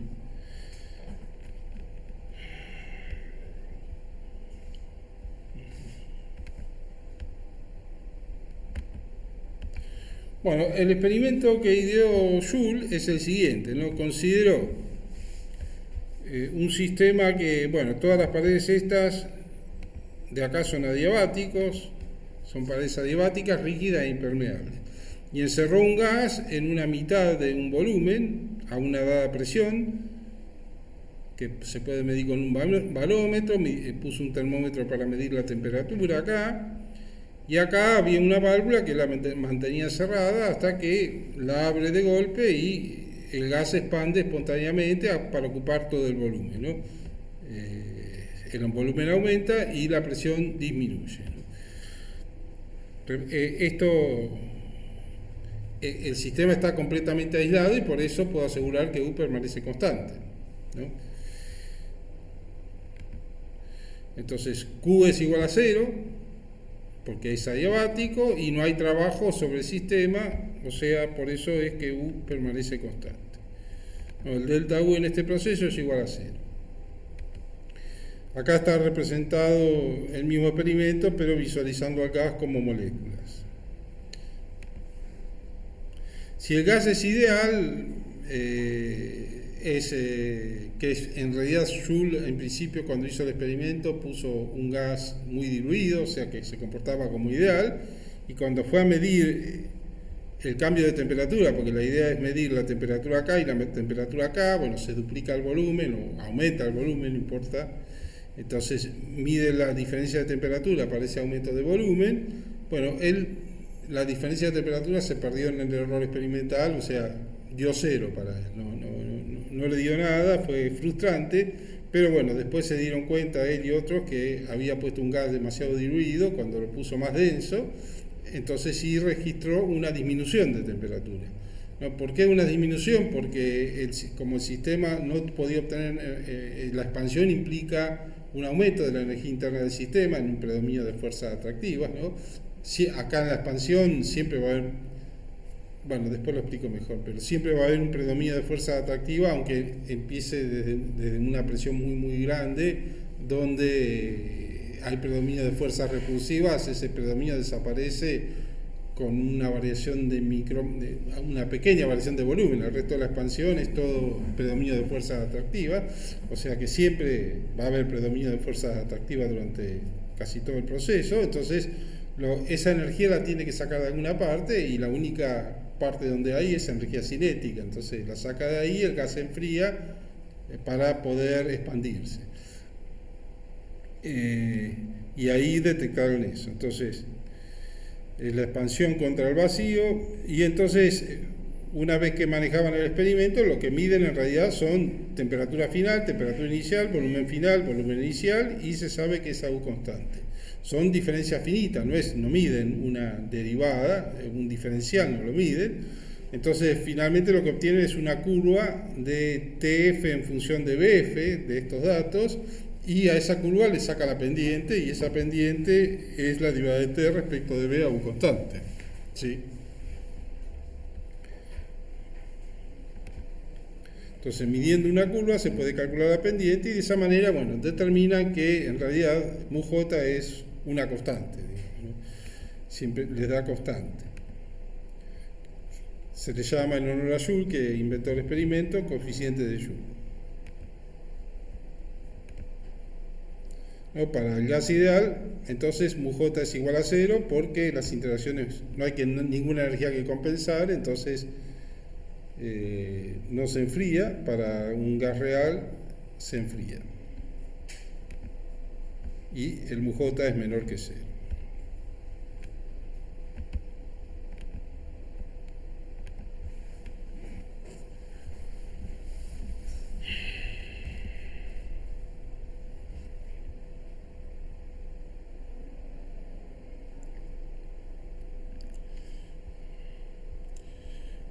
Bueno, el experimento que ideó Joule es el siguiente, ¿no? Consideró un sistema que, bueno, todas las paredes estas de acá son adiabáticos, son paredes adiabáticas rígidas e impermeables, y encerró un gas en una mitad de un volumen a una dada presión que se puede medir con un barómetro. Puso un termómetro para medir la temperatura acá, y acá había una válvula que la mantenía cerrada hasta que la abre de golpe y el gas se expande espontáneamente para ocupar todo el volumen, ¿no? El volumen aumenta y la presión disminuye, ¿no? El sistema está completamente aislado y por eso puedo asegurar que U permanece constante, ¿no? Entonces Q es igual a 0, porque es adiabático y no hay trabajo sobre el sistema, o sea, por eso es que U permanece constante. No, el delta U en este proceso es igual a 0. Acá está representado el mismo experimento, pero visualizando al gas como moléculas. Si el gas es ideal, que en realidad Joule en principio cuando hizo el experimento puso un gas muy diluido, o sea que se comportaba como ideal, y cuando fue a medir el cambio de temperatura, porque la idea es medir la temperatura acá y la temperatura acá, bueno, se duplica el volumen o aumenta el volumen, no importa, entonces mide la diferencia de temperatura para ese aumento de volumen, bueno, la diferencia de temperatura se perdió en el error experimental, o sea, dio 0 para él, no le dio nada, fue frustrante, pero bueno, después se dieron cuenta él y otros que había puesto un gas demasiado diluido, cuando lo puso más denso, entonces sí registró una disminución de temperatura. ¿No? ¿Por qué una disminución? Porque como el sistema no podía obtener, la expansión implica un aumento de la energía interna del sistema en un predominio de fuerzas atractivas, ¿no? Acá en la expansión siempre va a haber, bueno, después lo explico mejor, pero siempre va a haber un predominio de fuerza atractiva, aunque empiece desde una presión muy, muy grande, donde hay predominio de fuerzas repulsivas, ese predominio desaparece con una variación una pequeña variación de volumen, el resto de la expansión es todo predominio de fuerzas atractivas, o sea que siempre va a haber predominio de fuerzas atractivas durante casi todo el proceso, entonces esa energía la tiene que sacar de alguna parte y la única parte donde hay es energía cinética, entonces la saca de ahí, el gas se enfría para poder expandirse. Y ahí detectaron eso, entonces la expansión contra el vacío, y entonces una vez que manejaban el experimento, lo que miden en realidad son temperatura final, temperatura inicial, volumen final, volumen inicial, y se sabe que es AU constante. Son diferencias finitas, no miden una derivada, un diferencial no lo miden. Entonces, finalmente lo que obtienen es una curva de TF en función de BF de estos datos, y a esa curva le saca la pendiente, y esa pendiente es la derivada de T respecto de B a U constante. ¿Sí? Entonces, midiendo una curva se puede calcular la pendiente, y de esa manera, bueno, determinan que en realidad μJ es una constante, ¿no? Siempre les da constante. Se le llama en honor a Joule, que inventó el experimento, coeficiente de Joule. ¿No? Para el gas ideal, entonces μJ es igual a 0 porque las interacciones, no hay ninguna energía que compensar, entonces no se enfría. Para un gas real se enfría. Y el μJ es menor que 0.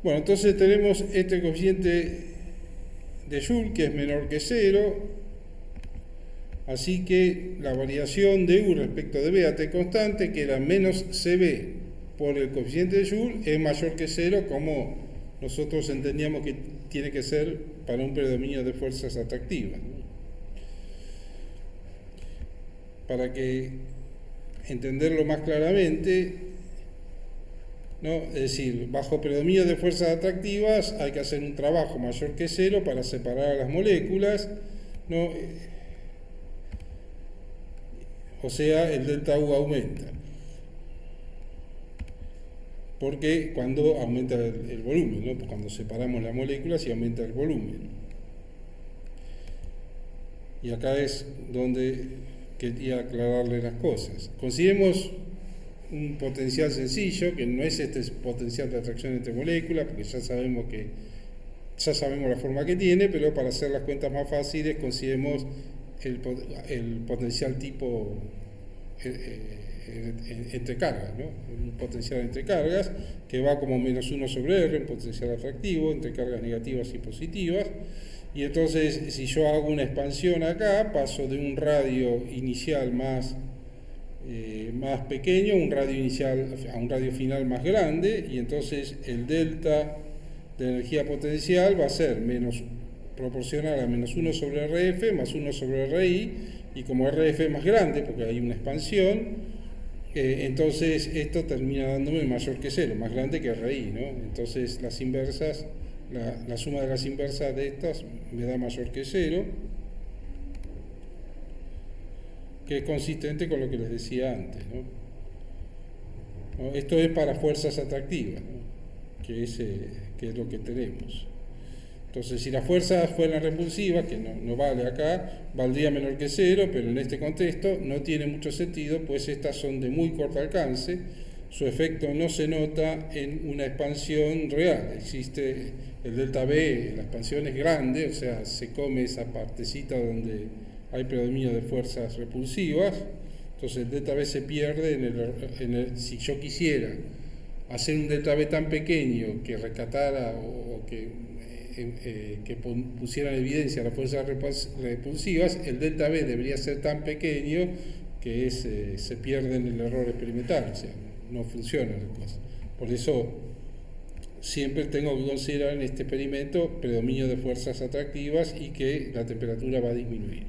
Bueno, entonces tenemos este coeficiente de Joule que es menor que 0, así que la variación de U respecto de B a T constante, que era menos CB por el coeficiente de Joule, es mayor que 0, como nosotros entendíamos que tiene que ser para un predominio de fuerzas atractivas, ¿no? Para que entenderlo más claramente, ¿no? Es decir, bajo predominio de fuerzas atractivas hay que hacer un trabajo mayor que 0 para separar a las moléculas, ¿no? O sea, el delta U aumenta, porque cuando aumenta el volumen, ¿no? Pues cuando separamos las moléculas y aumenta el volumen. Y acá es donde quería aclararle las cosas. Consideremos un potencial sencillo, que no es este potencial de atracción entre moléculas, porque ya sabemos la forma que tiene, pero para hacer las cuentas más fáciles consideremos el potencial tipo entre cargas, ¿no? Un potencial entre cargas que va como -1 sobre R, un potencial atractivo entre cargas negativas y positivas. Y entonces, si yo hago una expansión acá, paso de un radio inicial más más pequeño, un radio inicial a un radio final más grande, y entonces el delta de energía potencial va a ser proporcional a menos 1 sobre RF más 1 sobre RI, y como RF es más grande porque hay una expansión, entonces esto termina dándome mayor que 0, más grande que RI, ¿no? Entonces las inversas, la suma de las inversas de estas me da mayor que 0, que es consistente con lo que les decía antes, ¿no? Esto es para fuerzas atractivas, ¿no? que es lo que tenemos. Entonces, si las fuerzas fueran repulsivas, que no vale acá, valdría menor que 0, pero en este contexto no tiene mucho sentido, pues estas son de muy corto alcance, su efecto no se nota en una expansión real. Existe el delta V, la expansión es grande, o sea, se come esa partecita donde hay predominio de fuerzas repulsivas, entonces el delta V se pierde si yo quisiera hacer un delta V tan pequeño que rescatara o que pusiera en evidencia las fuerzas repulsivas, el delta V debería ser tan pequeño que se pierde en el error experimental, o sea, no funciona la cosa. Por eso siempre tengo que considerar en este experimento predominio de fuerzas atractivas y que la temperatura va a disminuir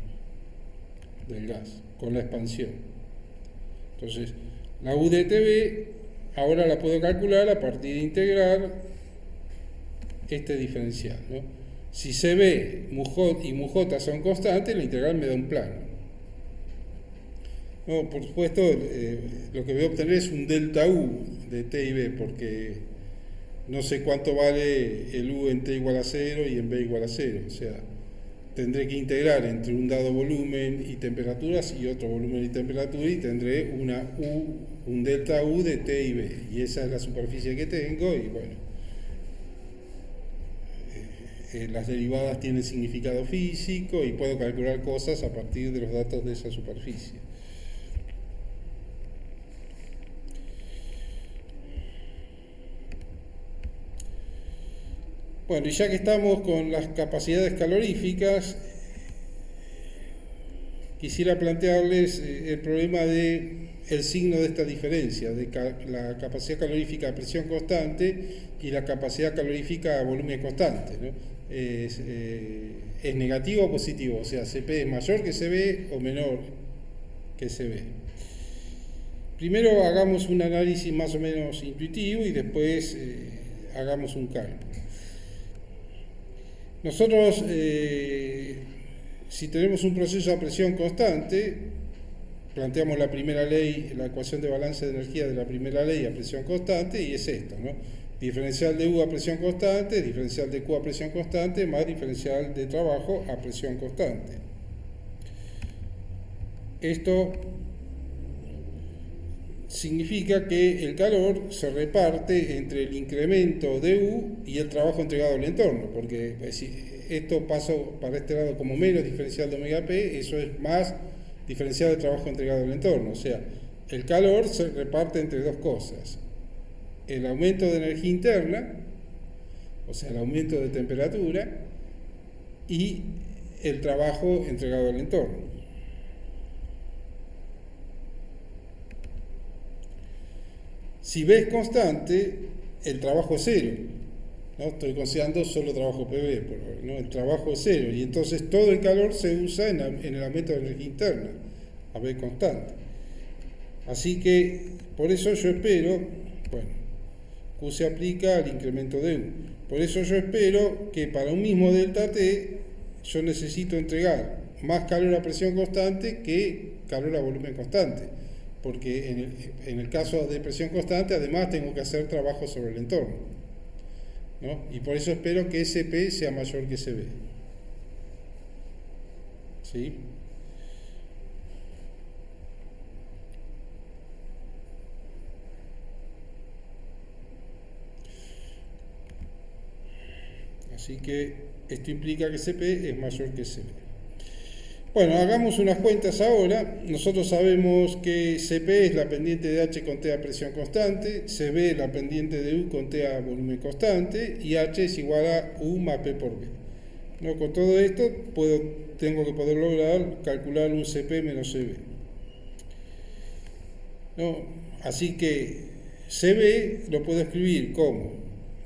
del gas con la expansión. Entonces, la UDTV ahora la puedo calcular a partir de integrar este diferencial, ¿no? Si CB y MUJ son constantes, la integral me da un plano. No, por supuesto, lo que voy a obtener es un delta U de T y B, porque no sé cuánto vale el U en T igual a 0 y en B igual a 0. O sea, tendré que integrar entre un dado volumen y temperaturas y otro volumen y temperatura, y tendré un delta U de T y B. Y esa es la superficie que tengo, y bueno. Las derivadas tienen significado físico y puedo calcular cosas a partir de los datos de esa superficie. Bueno, y ya que estamos con las capacidades caloríficas, quisiera plantearles el problema del signo de esta diferencia, de la capacidad calorífica a presión constante y la capacidad calorífica a volumen constante, ¿no? ¿Es negativo o positivo? O sea, CP es mayor que CB o menor que CB. Primero hagamos un análisis más o menos intuitivo y después hagamos un cálculo. Nosotros, si tenemos un proceso a presión constante, planteamos la primera ley, la ecuación de balance de energía de la primera ley a presión constante, y es esto, ¿no? Diferencial de U a presión constante, diferencial de Q a presión constante, más diferencial de trabajo a presión constante. Esto significa que el calor se reparte entre el incremento de U y el trabajo entregado al entorno, porque si esto paso para este lado como menos diferencial de omega P, eso es más diferencial de trabajo entregado al entorno. O sea, el calor se reparte entre dos cosas: el aumento de energía interna, o sea, el aumento de temperatura, y el trabajo entregado al entorno. Si B es constante, el trabajo es 0, ¿no? Estoy considerando solo trabajo PV, ¿no? El trabajo es 0, y entonces todo el calor se usa en el aumento de energía interna, a B constante. Así que, por eso yo espero, bueno, Q se aplica al incremento de U. Por eso yo espero que para un mismo delta T yo necesito entregar más calor a presión constante que calor a volumen constante, porque en el caso de presión constante además tengo que hacer trabajo sobre el entorno, ¿no? Y por eso espero que SP sea mayor que CB. ¿Sí? Así que esto implica que CP es mayor que CB. Bueno, hagamos unas cuentas ahora. Nosotros sabemos que CP es la pendiente de H con T a presión constante, CB la pendiente de U con T a volumen constante, y H es igual a U más P por B. ¿No? Con todo esto tengo que poder lograr calcular un CP menos CB. ¿no? Así que CB lo puedo escribir como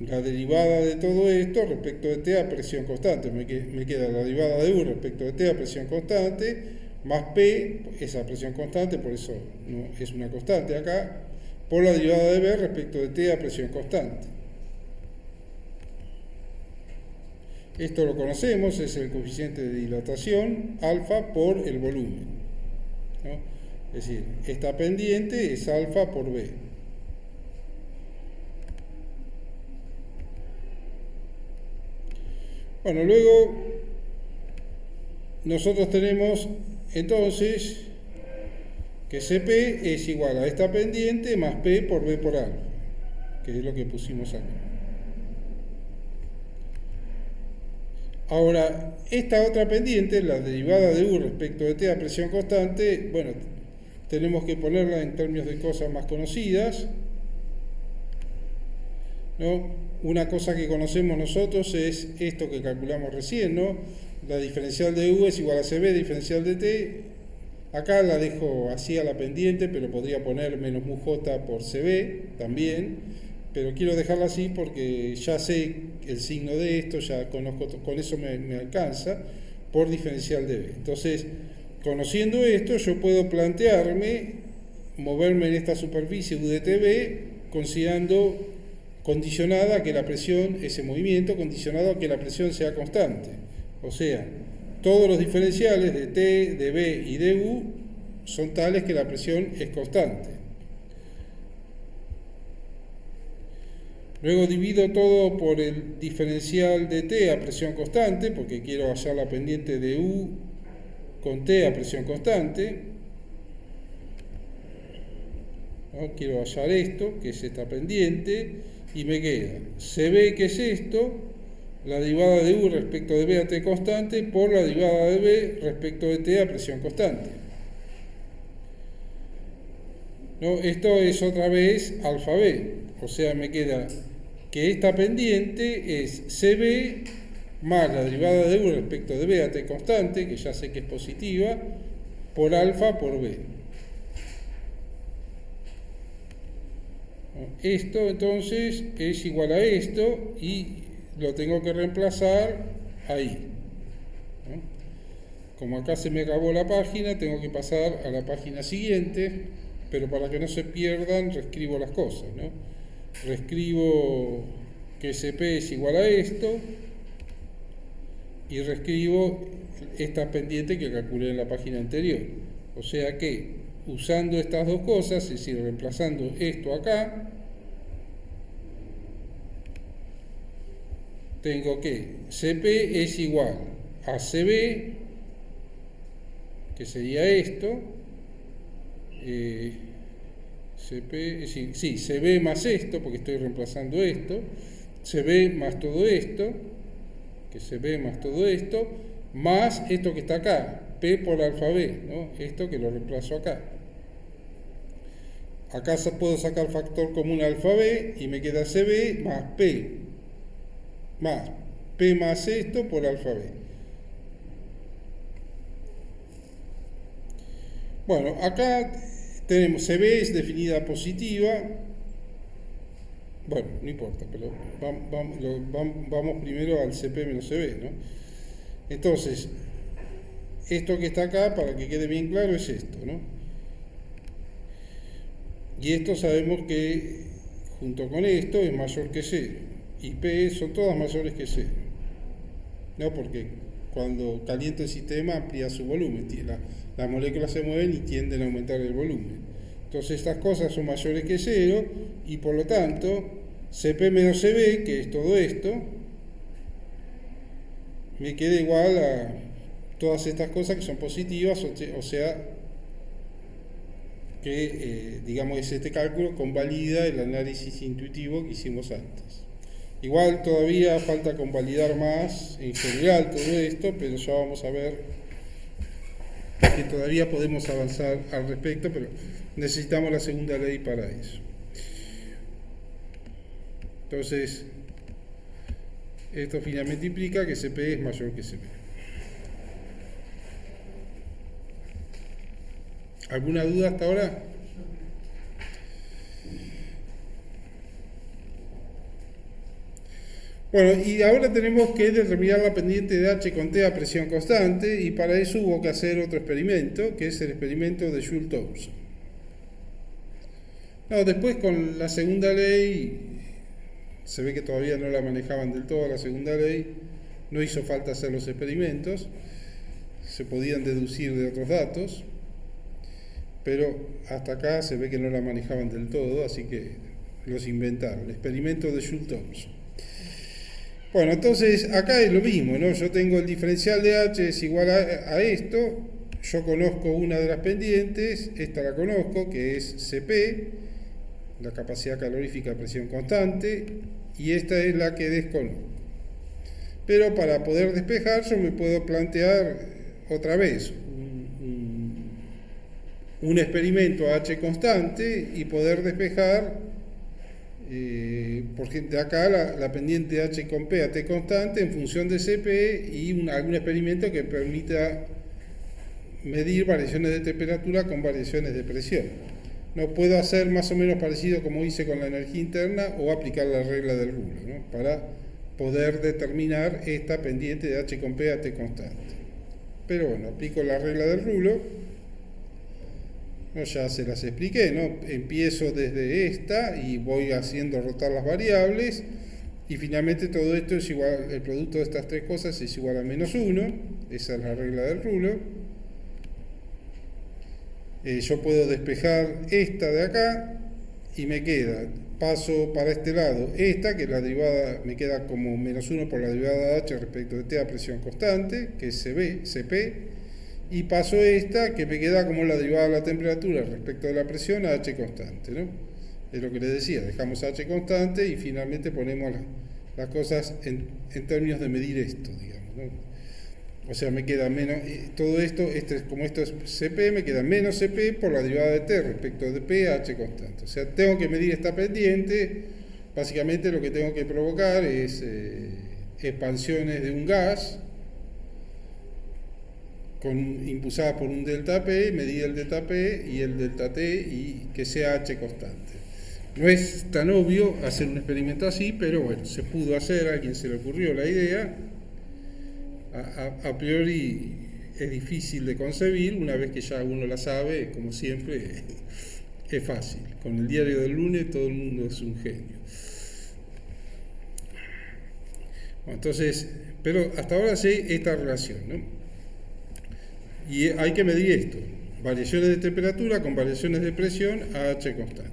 la derivada de todo esto respecto de T a presión constante. Me queda la derivada de U respecto de T a presión constante, más P, esa presión constante, por eso no es una constante acá, por la derivada de B respecto de T a presión constante. Esto lo conocemos, es el coeficiente de dilatación, alfa por el volumen, ¿no? Es decir, esta pendiente es alfa por B. Bueno, luego nosotros tenemos entonces que CP es igual a esta pendiente más P por B por alfa, que es lo que pusimos acá. Ahora, esta otra pendiente, la derivada de U respecto de T a presión constante, bueno, tenemos que ponerla en términos de cosas más conocidas, ¿no? Una cosa que conocemos nosotros es esto que calculamos recién, ¿no? La diferencial de U es igual a CB diferencial de T. Acá la dejo así a la pendiente, pero podría poner menos mu j por CB también. Pero quiero dejarla así porque ya sé el signo de esto, ya conozco, con eso me alcanza, por diferencial de B. Entonces, conociendo esto, yo puedo plantearme moverme en esta superficie U de TB considerando condicionada a que la presión, ese movimiento condicionado a que la presión sea constante. O sea, todos los diferenciales de T, de B y de U son tales que la presión es constante. Luego divido todo por el diferencial de T a presión constante, porque quiero hallar la pendiente de U con T a presión constante, ¿no? Quiero hallar esto, que es esta pendiente, y me queda CB, que es esto, la derivada de U respecto de B a T constante, por la derivada de B respecto de T a presión constante, ¿no? Esto es otra vez alfa B, o sea, me queda que esta pendiente es CB más la derivada de U respecto de B a T constante, que ya sé que es positiva, por alfa por B. Esto entonces es igual a esto y lo tengo que reemplazar ahí, ¿no? Como acá se me acabó la página, tengo que pasar a la página siguiente, pero para que no se pierdan, reescribo las cosas, ¿no? Reescribo que CP es igual a esto y reescribo esta pendiente que calculé en la página anterior. O sea que usando estas dos cosas, es decir, reemplazando esto acá, tengo que CP es igual a CB, que sería esto, CP, sí, CB más esto, porque estoy reemplazando esto, CB más todo esto, que CB más todo esto, más esto que está acá, P por alfa B, ¿no? Esto que lo reemplazo acá. Acá puedo sacar factor común alfa B y me queda CB más P más esto por alfa B. Bueno, acá tenemos CB es definida positiva. Bueno, no importa, pero vamos primero al CP menos CB, ¿no? Entonces, esto que está acá, para que quede bien claro, es esto, ¿no? Y esto sabemos que junto con esto es mayor que 0. Y P son todas mayores que 0. ¿No? Porque cuando calienta el sistema amplía su volumen. Las moléculas se mueven y tienden a aumentar el volumen. Entonces estas cosas son mayores que 0 y por lo tanto CP menos CB, que es todo esto, me queda igual a todas estas cosas que son positivas, o sea que digamos es este cálculo convalida el análisis intuitivo que hicimos antes. Igual todavía falta convalidar más en general todo esto, pero ya vamos a ver que todavía podemos avanzar al respecto, pero necesitamos la segunda ley para eso. Entonces, esto finalmente implica que CP es mayor que CP. ¿Alguna duda hasta ahora? Bueno, y ahora tenemos que determinar la pendiente de H con T a presión constante, y para eso hubo que hacer otro experimento, que es el experimento de Joule-Thomson. No, después con la segunda ley, se ve que todavía no la manejaban del todo la segunda ley, no hizo falta hacer los experimentos, se podían deducir de otros datos, pero hasta acá se ve que no la manejaban del todo, así que los inventaron, el experimento de Joule-Thomson. Bueno, entonces acá es lo mismo, ¿no? Yo tengo el diferencial de H es igual a esto, yo conozco una de las pendientes, esta la conozco, que es Cp, la capacidad calorífica a presión constante, y esta es la que desconozco. Pero para poder despejar yo me puedo plantear otra vez un experimento a H constante y poder despejar, porque de acá la pendiente H con P a T constante en función de Cp, y algún experimento que permita medir variaciones de temperatura con variaciones de presión. No puedo hacer más o menos parecido como hice con la energía interna o aplicar la regla del rulo, ¿no? Para poder determinar esta pendiente de H con P a T constante. Pero bueno, aplico la regla del rulo. No, ya se las expliqué, ¿no? Empiezo desde esta y voy haciendo rotar las variables, y finalmente todo esto es igual, el producto de estas tres cosas es igual a -1, esa es la regla del rulo. Yo puedo despejar esta de acá y me queda, paso para este lado esta, que la derivada me queda como -1 por la derivada de H respecto de T a presión constante, que es Cp, y paso esta, que me queda como la derivada de la temperatura respecto de la presión a H constante, ¿no? Es lo que les decía, dejamos H constante y finalmente ponemos las cosas en términos de medir esto, digamos, ¿no? O sea, me queda menos, todo esto, como esto es Cp, me queda menos Cp por la derivada de T respecto de P a H constante. O sea, tengo que medir esta pendiente, básicamente lo que tengo que provocar es expansiones de un gas, impulsada por un delta P, medir el delta P y el delta T, y que sea H constante. No es tan obvio hacer un experimento así, pero bueno, se pudo hacer, a alguien se le ocurrió la idea. A priori es difícil de concebir, una vez que ya uno la sabe, como siempre, es fácil. Con el diario del lunes todo el mundo es un genio. Bueno, entonces, pero hasta ahora sé esta relación, ¿no? Y hay que medir esto, variaciones de temperatura con variaciones de presión a H constante.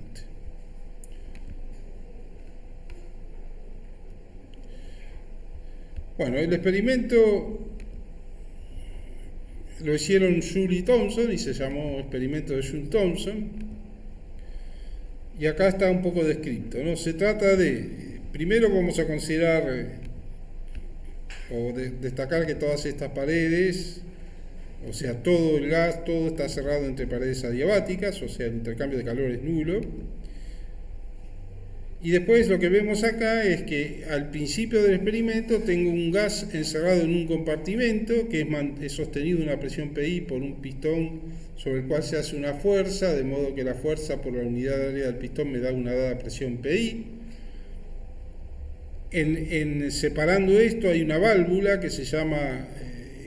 Bueno, el experimento lo hicieron Joule y Thomson y se llamó experimento de Joule-Thomson. Y acá está un poco descrito, ¿no? Se trata de, primero vamos a considerar destacar que todas estas paredes, o sea, todo el gas, todo está cerrado entre paredes adiabáticas, o sea, el intercambio de calor es nulo. Y después lo que vemos acá es que al principio del experimento tengo un gas encerrado en un compartimento que es sostenido a una presión PI por un pistón sobre el cual se hace una fuerza, de modo que la fuerza por la unidad de área del pistón me da una dada presión PI. Separando esto hay una válvula que se llama,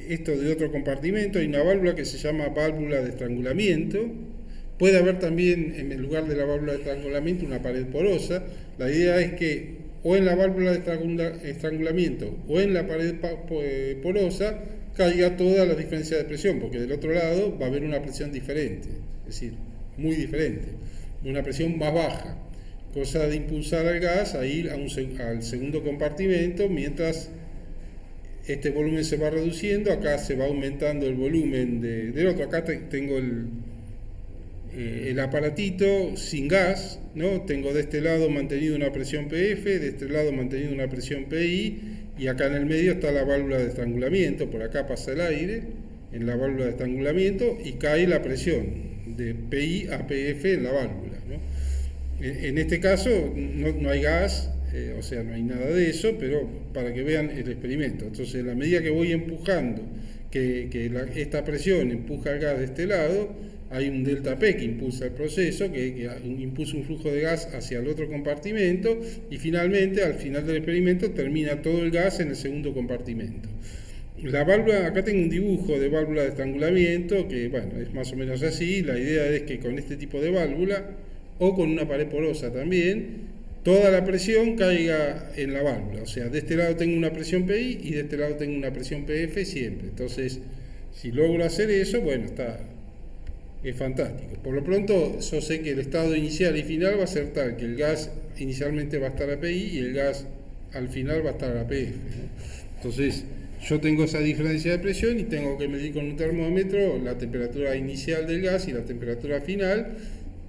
esto de otro compartimento, hay una válvula que se llama válvula de estrangulamiento. Puede haber también, en el lugar de la válvula de estrangulamiento, una pared porosa. La idea es que o en la válvula de estrangulamiento o en la pared porosa caiga toda la diferencia de presión, porque del otro lado va a haber una presión diferente, es decir, muy diferente, una presión más baja, cosa de impulsar al gas a ir al segundo compartimento, mientras este volumen se va reduciendo, acá se va aumentando el volumen del otro. Acá tengo el aparatito sin gas, ¿no? Tengo de este lado mantenido una presión PF, de este lado mantenido una presión PI, y acá en el medio está la válvula de estrangulamiento. Por acá pasa el aire en la válvula de estrangulamiento y cae la presión de PI a PF en la válvula, ¿no? En este caso no hay gas, o sea, no hay nada de eso, pero para que vean el experimento. Entonces, a la medida que voy empujando, esta presión empuja el gas de este lado, hay un delta P que impulsa el proceso, que impulsa un flujo de gas hacia el otro compartimento, y finalmente, al final del experimento, termina todo el gas en el segundo compartimento. La válvula, acá tengo un dibujo de válvula de estrangulamiento, que bueno, es más o menos así. La idea es que con este tipo de válvula, o con una pared porosa también, toda la presión caiga en la válvula. O sea, de este lado tengo una presión PI y de este lado tengo una presión PF siempre. Entonces, si logro hacer eso, bueno, es fantástico. Por lo pronto, yo sé que el estado inicial y final va a ser tal que el gas inicialmente va a estar a PI y el gas al final va a estar a PF, ¿no? Entonces, yo tengo esa diferencia de presión y tengo que medir con un termómetro la temperatura inicial del gas y la temperatura final.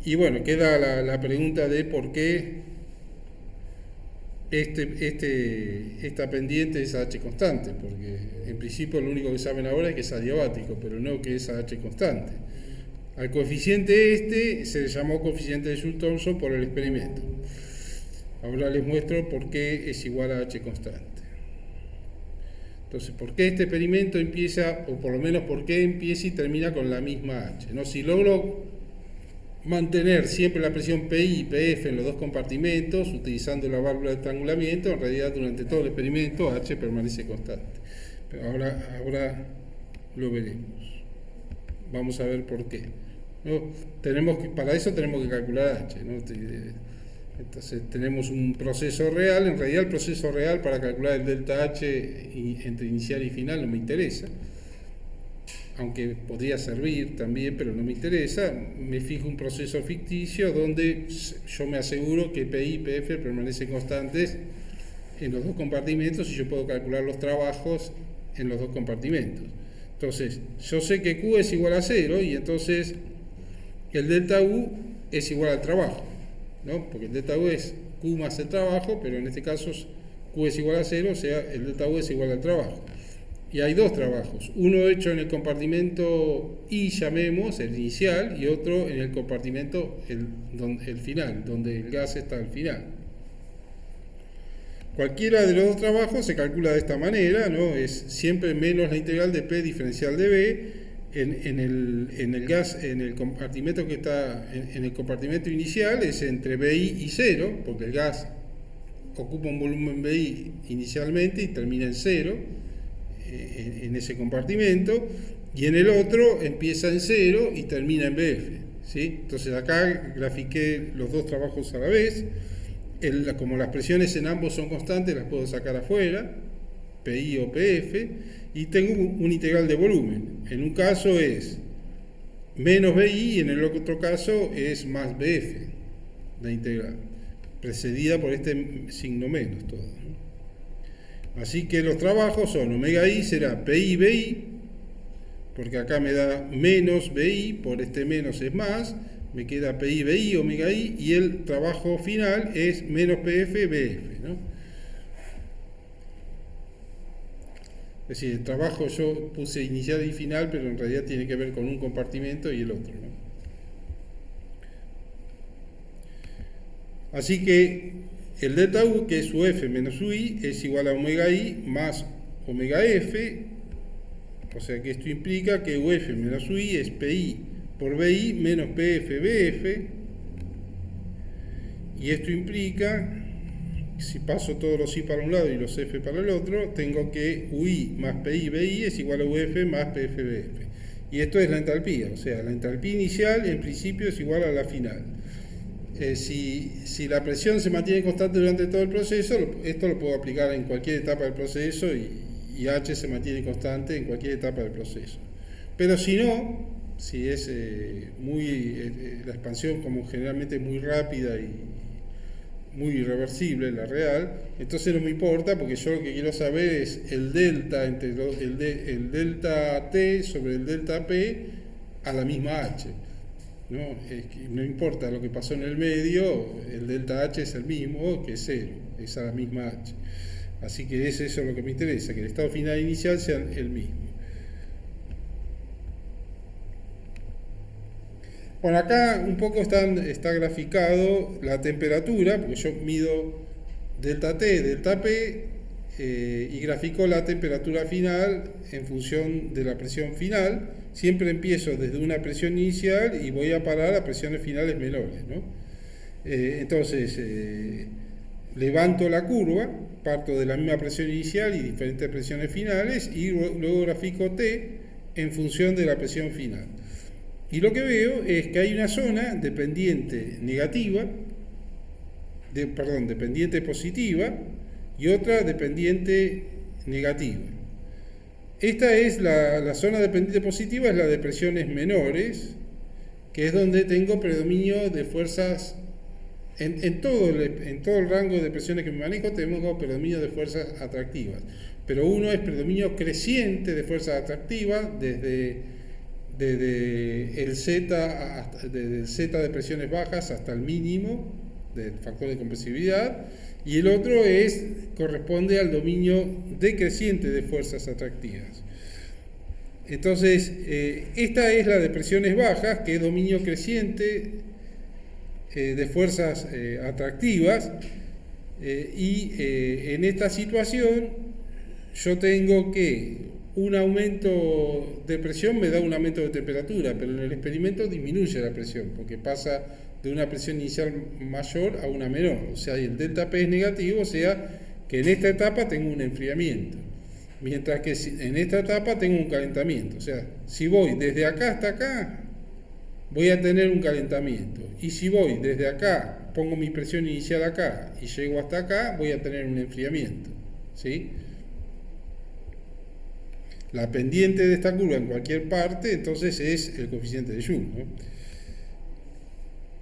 Y bueno, queda la pregunta de por qué esta pendiente es a H constante, porque en principio lo único que saben ahora es que es adiabático, pero no que es a H constante. Al coeficiente se le llamó coeficiente de Joule-Thomson por el experimento. Ahora les muestro por qué es igual a H constante. Entonces, ¿por qué este experimento empieza, o por lo menos por qué empieza y termina con la misma H? ¿No? Si logro mantener siempre la presión PI y PF en los dos compartimentos, utilizando la válvula de estrangulamiento, en realidad durante todo el experimento H permanece constante. Pero ahora lo veremos. Vamos a ver por qué. ¿No? Para eso tenemos que calcular H, ¿no? Entonces tenemos un proceso real. En realidad el proceso real para calcular el delta H entre inicial y final no me interesa, aunque podría servir también, pero no me interesa. Me fijo un proceso ficticio donde yo me aseguro que PI y PF permanecen constantes en los dos compartimentos y yo puedo calcular los trabajos en los dos compartimentos. Entonces, yo sé que Q es igual a 0 y entonces el delta U es igual al trabajo, ¿no? Porque el delta U es Q más el trabajo, pero en este caso Q es igual a 0, o sea, el delta U es igual al trabajo. Y hay dos trabajos, uno hecho en el compartimento I, llamemos, el inicial, y otro en el compartimento el final, donde el gas está al final. Cualquiera de los dos trabajos se calcula de esta manera, ¿no? Es siempre menos la integral de P diferencial de B en el gas, en el compartimento que está en el compartimento inicial, es entre BI y 0, porque el gas ocupa un volumen BI inicialmente y termina en 0 en ese compartimento, y en el otro empieza en 0 y termina en BF, ¿sí? Entonces acá grafiqué los dos trabajos a la vez. Como las presiones en ambos son constantes, las puedo sacar afuera, PI o PF, y tengo un integral de volumen. En un caso es menos BI y en el otro caso es más BF, la integral, precedida por este signo menos todo, ¿no? Así que los trabajos son omega I será PI BI, porque acá me da menos BI, por este menos es más, me queda PI BI, omega I, y el trabajo final es menos PF BF, ¿no? Es decir, el trabajo yo puse inicial y final, pero en realidad tiene que ver con un compartimento y el otro, ¿no? Así que el delta U, que es UF menos UI, es igual a omega I más omega F, o sea que esto implica que UF menos UI es PI por BI menos PF BF, y esto implica, si paso todos los I para un lado y los F para el otro, tengo que UI más PI BI es igual a UF más PF BF, y esto es la entalpía, o sea, la entalpía inicial en principio es igual a la final. Si la presión se mantiene constante durante todo el proceso, esto lo puedo aplicar en cualquier etapa del proceso y H se mantiene constante en cualquier etapa del proceso. Pero si no, si es la expansión como generalmente es muy rápida y muy irreversible, la real, entonces no me importa, porque yo lo que quiero saber es el delta entre el delta T sobre el delta P a la misma H, ¿no? No importa lo que pasó en el medio, el delta H es el mismo, que es 0, es a la misma H. Así que es eso lo que me interesa, que el estado final inicial sea el mismo. Bueno, acá un poco está graficado la temperatura, porque yo mido delta T, delta P, y grafico la temperatura final en función de la presión final. Siempre empiezo desde una presión inicial y voy a parar a presiones finales menores, ¿no? Entonces, levanto la curva, parto de la misma presión inicial y diferentes presiones finales y luego grafico T en función de la presión final. Y lo que veo es que hay una zona de pendiente negativa, dependiente positiva y otra dependiente negativa. Esta es la zona dependiente positiva, es la de presiones menores, que es donde tengo predominio de fuerzas, en todo el rango de presiones que me manejo tengo predominio de fuerzas atractivas, pero uno es predominio creciente de fuerzas atractivas desde el Z de presiones bajas hasta el mínimo del factor de compresividad, y el otro corresponde al dominio decreciente de fuerzas atractivas. Entonces, esta es la de presiones bajas, que es dominio creciente de fuerzas atractivas, y en esta situación yo tengo que un aumento de presión me da un aumento de temperatura, pero en el experimento disminuye la presión, porque pasa de una presión inicial mayor a una menor, o sea, el delta P es negativo, o sea, que en esta etapa tengo un enfriamiento, mientras que en esta etapa tengo un calentamiento, o sea, si voy desde acá hasta acá, voy a tener un calentamiento, y si voy desde acá, pongo mi presión inicial acá, y llego hasta acá, voy a tener un enfriamiento, ¿sí? La pendiente de esta curva en cualquier parte, entonces es el coeficiente de Joule, ¿no?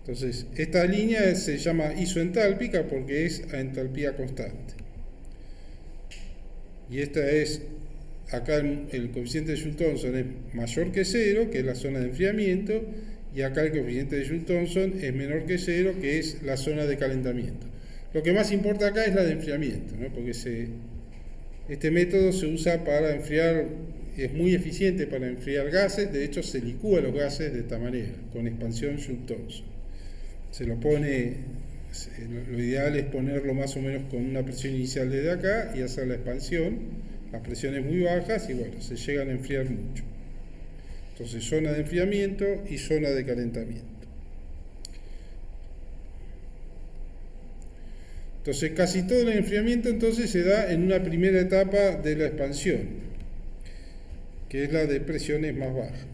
Entonces, esta línea se llama isoentálpica porque es a entalpía constante. Y esta es, acá el coeficiente de Joule-Thomson es mayor que 0, que es la zona de enfriamiento, y acá el coeficiente de Joule-Thomson es menor que 0, que es la zona de calentamiento. Lo que más importa acá es la de enfriamiento, ¿no? Porque este método se usa para enfriar, es muy eficiente para enfriar gases, de hecho se licúa los gases de esta manera, con expansión Joule-Thomson. Se lo pone, lo ideal es ponerlo más o menos con una presión inicial desde acá y hacer la expansión, las presiones muy bajas y bueno, se llegan a enfriar mucho. Entonces, zona de enfriamiento y zona de calentamiento. Entonces, casi todo el enfriamiento entonces se da en una primera etapa de la expansión, que es la de presiones más bajas.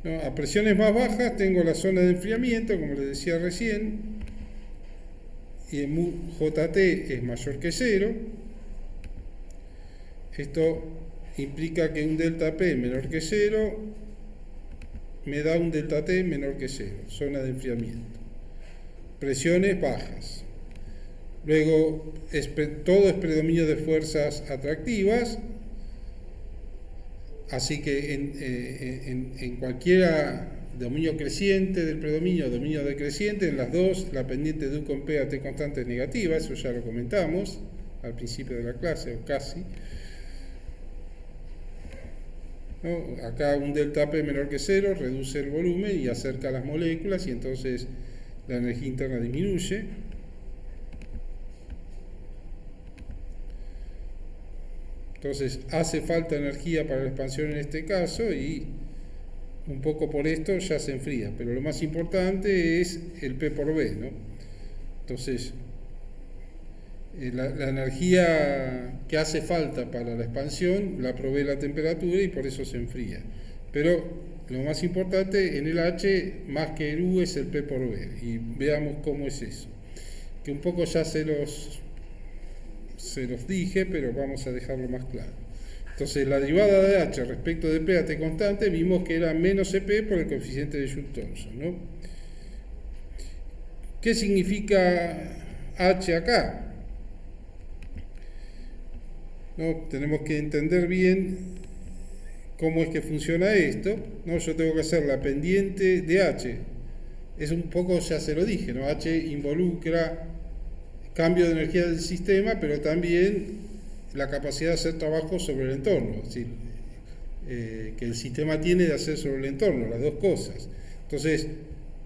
No, a presiones más bajas tengo la zona de enfriamiento, como les decía recién, y en JT es mayor que 0. Esto implica que un delta P menor que 0 me da un delta T menor que 0, zona de enfriamiento. Presiones bajas. Luego, todo es predominio de fuerzas atractivas, así que en cualquiera dominio creciente del predominio, dominio decreciente, en las dos la pendiente de U con P a T constante es negativa, eso ya lo comentamos al principio de la clase, o casi. ¿No? Acá un delta P menor que 0 reduce el volumen y acerca las moléculas y entonces la energía interna disminuye. Entonces hace falta energía para la expansión en este caso y un poco por esto ya se enfría, pero lo más importante es el P por B, ¿no? Entonces la energía que hace falta para la expansión la provee la temperatura y por eso se enfría, pero lo más importante en el H más que el U es el P por B y veamos cómo es eso, que un poco ya se los dije, pero vamos a dejarlo más claro. Entonces, la derivada de H respecto de P a T constante, vimos que era menos EP por el coeficiente de Joule-Thomson, ¿no? ¿Qué significa H acá? ¿No? Tenemos que entender bien cómo es que funciona esto, ¿no? Yo tengo que hacer la pendiente de H. Es un poco, ya se lo dije, ¿no? H involucra cambio de energía del sistema, pero también la capacidad de hacer trabajo sobre el entorno, es decir, que el sistema tiene de hacer sobre el entorno, las dos cosas. Entonces,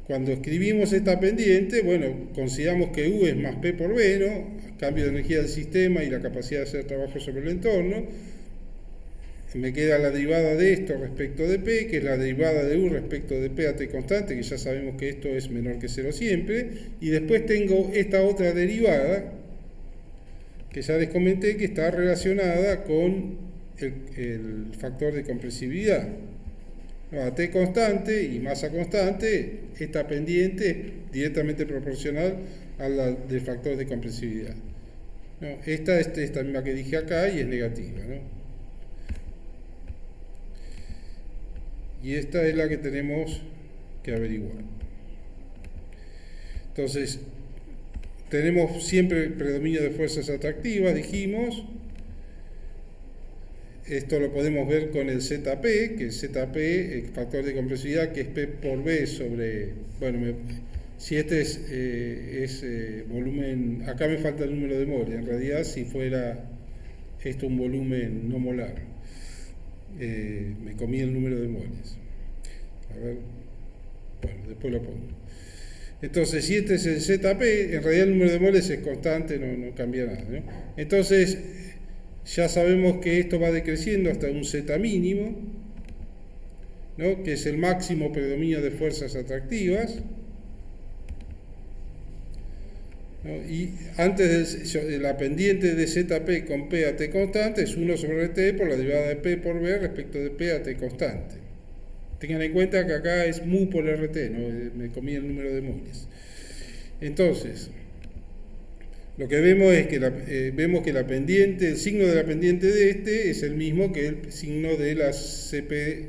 cuando escribimos esta pendiente, bueno, consideramos que U es más P por B, ¿no? Cambio de energía del sistema y la capacidad de hacer trabajo sobre el entorno. Me queda la derivada de esto respecto de P, que es la derivada de U respecto de P a T constante, que ya sabemos que esto es menor que 0 siempre. Y después tengo esta otra derivada, que ya les comenté, que está relacionada con el factor de compresibilidad. No, a T constante y masa constante, esta pendiente es directamente proporcional a la del factor de compresibilidad. No, esta es esta misma que dije acá y es negativa, ¿no? Y esta es la que tenemos que averiguar. Entonces, tenemos siempre el predominio de fuerzas atractivas, dijimos. Esto lo podemos ver con el ZP, que el ZP, el factor de compresividad, que es P por B sobre, bueno, si este es volumen, acá me falta el número de mole, en realidad si fuera esto un volumen no molar, me comí el número de moles. A ver, bueno, después lo pongo. Entonces, si este es el ZP, en realidad el número de moles es constante, no cambia nada, ¿no? Entonces, ya sabemos que esto va decreciendo hasta un Z mínimo, ¿no? Que es el máximo predominio de fuerzas atractivas, ¿no? Y antes de la pendiente de ZP con P a T constante es 1 sobre T por la derivada de P por B respecto de P a T constante. Tengan en cuenta que acá es mu por RT, ¿no? Me comí el número de moles. Entonces, lo que vemos es que vemos que la pendiente, el signo de la pendiente de este es el mismo que el signo de la CP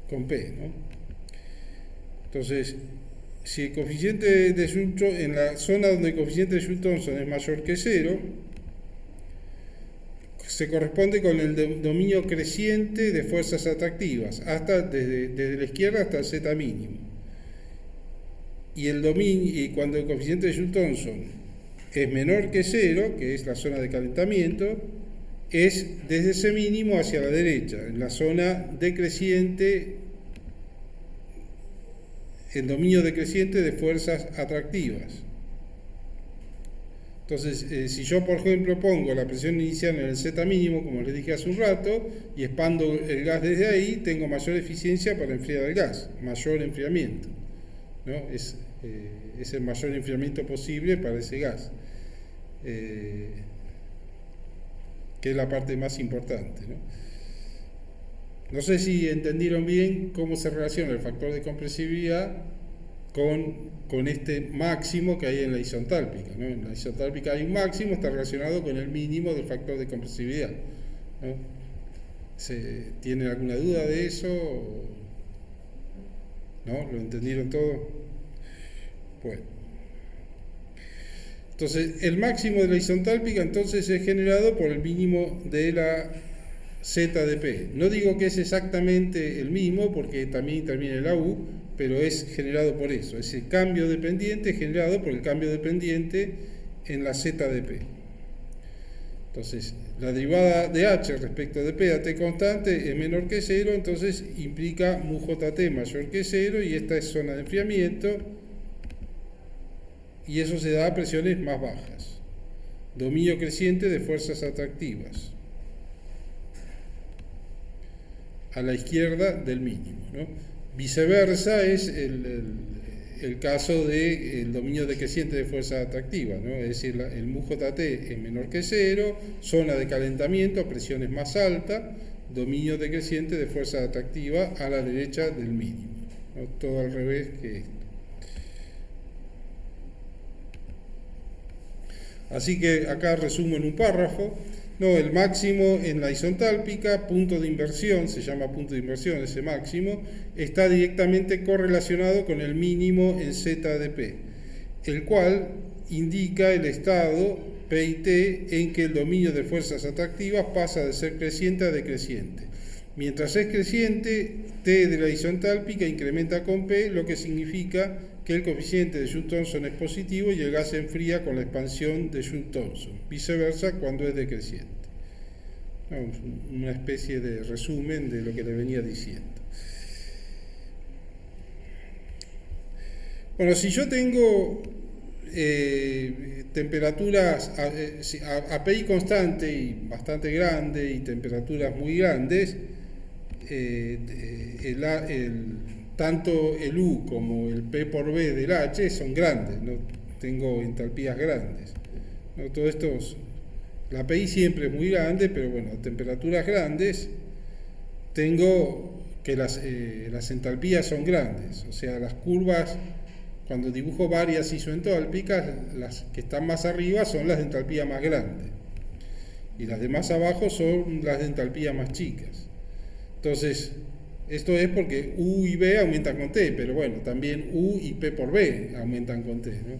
con P, ¿no? Entonces, si el coeficiente de Joule, en la zona donde el coeficiente de Joule-Thomson es mayor que 0, se corresponde con el dominio creciente de fuerzas atractivas, hasta desde la izquierda hasta el Z mínimo. Y cuando el coeficiente de Joule-Thomson es menor que 0, que es la zona de calentamiento, es desde ese mínimo hacia la derecha, en la zona decreciente, el dominio decreciente de fuerzas atractivas. Entonces, si yo, por ejemplo, pongo la presión inicial en el Z mínimo, como les dije hace un rato, y expando el gas desde ahí, tengo mayor eficiencia para enfriar el gas, mayor enfriamiento, ¿no? Es el mayor enfriamiento posible para ese gas, que es la parte más importante, ¿no? No sé si entendieron bien cómo se relaciona el factor de compresibilidad con este máximo que hay en la isotálpica, ¿no? En la isotálpica hay un máximo, está relacionado con el mínimo del factor de compresibilidad, ¿no? ¿Tienen alguna duda de eso? ¿No? ¿Lo entendieron todo? Bueno. Entonces, el máximo de la isotálpica entonces es generado por el mínimo de la ZdP. No digo que es exactamente el mismo, porque también interviene la U, pero es generado por eso. Es el cambio de pendiente generado por el cambio de pendiente en la ZdP. Entonces, la derivada de H respecto de P a T constante es menor que 0, entonces implica mu JT mayor que 0, y esta es zona de enfriamiento, y eso se da a presiones más bajas. Dominio creciente de fuerzas atractivas a la izquierda del mínimo, ¿no? Viceversa es el caso del dominio decreciente de fuerzas atractivas, ¿no? Es decir, el mu JT es menor que 0, zona de calentamiento, presiones más altas, dominio decreciente de fuerzas atractivas a la derecha del mínimo, ¿no? Todo al revés que esto. Así que acá resumo en un párrafo. No, el máximo en la isotálpica, punto de inversión, se llama punto de inversión ese máximo, está directamente correlacionado con el mínimo en ZdP, el cual indica el estado P y T en que el dominio de fuerzas atractivas pasa de ser creciente a decreciente. Mientras es creciente, T de la isotálpica incrementa con P, lo que significa que el coeficiente de Joule-Thomson es positivo y el gas se enfría con la expansión de Joule-Thomson. Viceversa cuando es decreciente. Una especie de resumen de lo que le venía diciendo. Bueno, si yo tengo temperaturas API constante y bastante grande y temperaturas muy grandes, tanto el U como el P por B del H son grandes, ¿no? Tengo entalpías grandes, ¿no? Todo esto, la API siempre es muy grande, pero bueno, a temperaturas grandes tengo que las entalpías son grandes, o sea, las curvas, cuando dibujo varias isoentálpicas, las que están más arriba son las de entalpía más grande y las de más abajo son las de entalpía más chicas. Entonces, esto es porque U y B aumentan con T, pero bueno, también U y P por B aumentan con T, ¿no?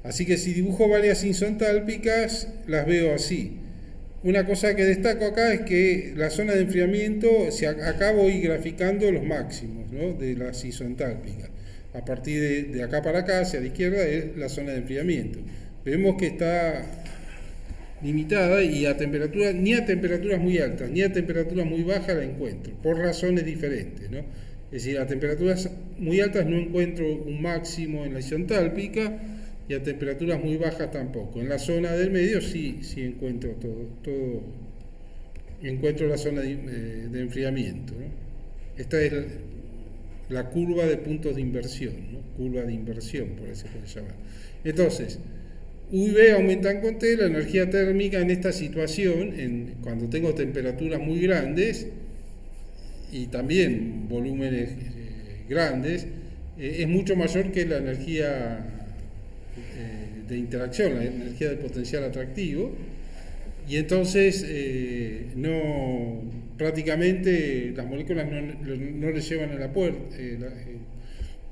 Así que si dibujo varias isoentálpicas, las veo así. Una cosa que destaco acá es que la zona de enfriamiento, acá voy graficando los máximos, ¿no?, de las isoentálpicas. A partir de acá para acá, hacia la izquierda, es la zona de enfriamiento. Vemos que está limitada y ni a temperaturas muy altas ni a temperaturas muy bajas la encuentro, por razones diferentes, ¿no? Es decir, a temperaturas muy altas no encuentro un máximo en la isoentálpica, y a temperaturas muy bajas tampoco. En la zona del medio sí encuentro todo encuentro la zona de enfriamiento, ¿no? Esta es la curva de puntos de inversión, ¿no? Curva de inversión, por eso se puede llamar. Entonces, U y B aumentan con T, la energía térmica en esta situación, cuando tengo temperaturas muy grandes y también volúmenes grandes, es mucho mayor que la energía de interacción, la energía del potencial atractivo, y entonces prácticamente las moléculas no le llevan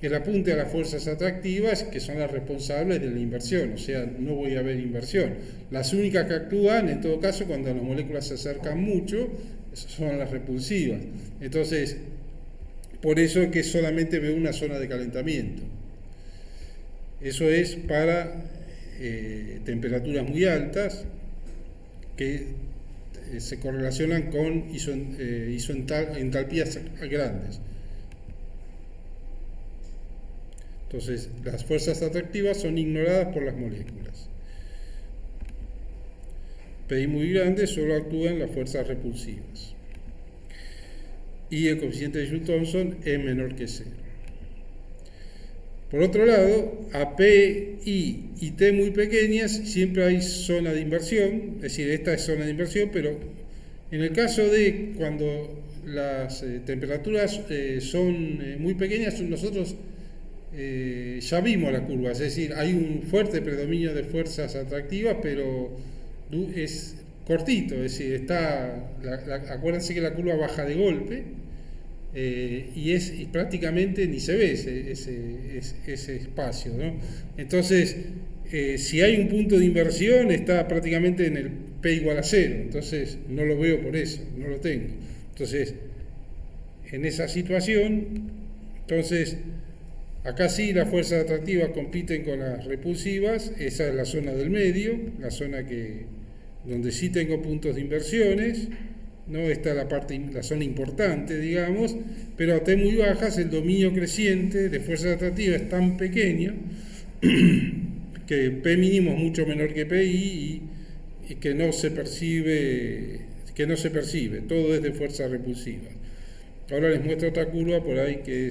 el apunte a las fuerzas atractivas, que son las responsables de la inversión, o sea, no voy a ver inversión. Las únicas que actúan, en todo caso, cuando las moléculas se acercan mucho, son las repulsivas. Entonces, por eso es que solamente veo una zona de calentamiento. Eso es para temperaturas muy altas que se correlacionan con entalpías grandes. Entonces, las fuerzas atractivas son ignoradas por las moléculas. PI muy grande solo actúan las fuerzas repulsivas. Y el coeficiente de Joule-Thomson es menor que 0. Por otro lado, a P, I y T muy pequeñas siempre hay zona de inversión, es decir, esta es zona de inversión, pero en el caso de cuando las temperaturas son muy pequeñas, nosotros ya vimos la curva, es decir, hay un fuerte predominio de fuerzas atractivas, pero es cortito, es decir, acuérdense que la curva baja de golpe. Y prácticamente ni se ve ese espacio, ¿no? Entonces, si hay un punto de inversión, está prácticamente en el P igual a 0, entonces no lo veo por eso, no lo tengo. Entonces, en esa situación, acá sí las fuerzas atractivas compiten con las repulsivas, esa es la zona del medio, la zona donde sí tengo puntos de inversiones, ¿no? Esta es la zona importante, digamos, pero a T muy bajas el dominio creciente de fuerzas atractivas es tan pequeño que P mínimo es mucho menor que PI y que no se percibe, todo es de fuerzas repulsivas. Ahora les muestro otra curva por ahí que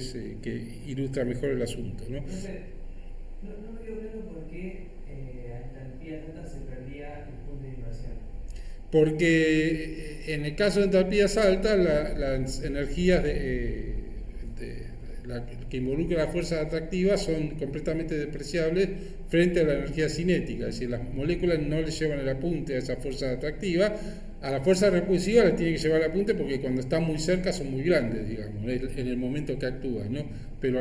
ilustra mejor el asunto, ¿no? No me quedo claro por qué a entalpía alta se perdía el punto de inversión. Porque en el caso de entalpías altas, las energías que involucran las fuerzas atractivas son completamente despreciables frente a la energía cinética, es decir, las moléculas no le llevan el apunte a esa fuerza atractiva, a la fuerza repulsiva les tiene que llevar el apunte porque cuando están muy cerca son muy grandes, digamos, en el momento que actúan, ¿no? Pero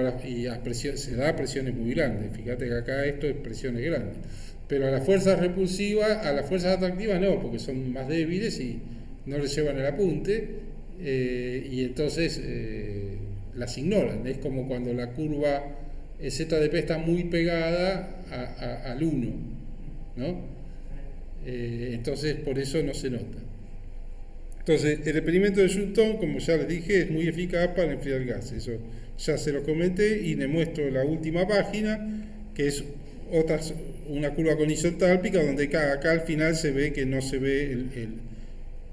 se da a presiones muy grandes, fíjate que acá esto es presiones grandes. Pero a las fuerzas repulsivas, a las fuerzas atractivas no, porque son más débiles y no les llevan el apunte, y entonces las ignoran. Es como cuando la curva Z de P está muy pegada al 1, ¿no? Entonces por eso no se nota. Entonces, el experimento de Sutton, como ya les dije, es muy eficaz para enfriar gas. Eso ya se lo comenté y le muestro la última página, que es una curva con isotálpica, donde acá al final se ve que no se ve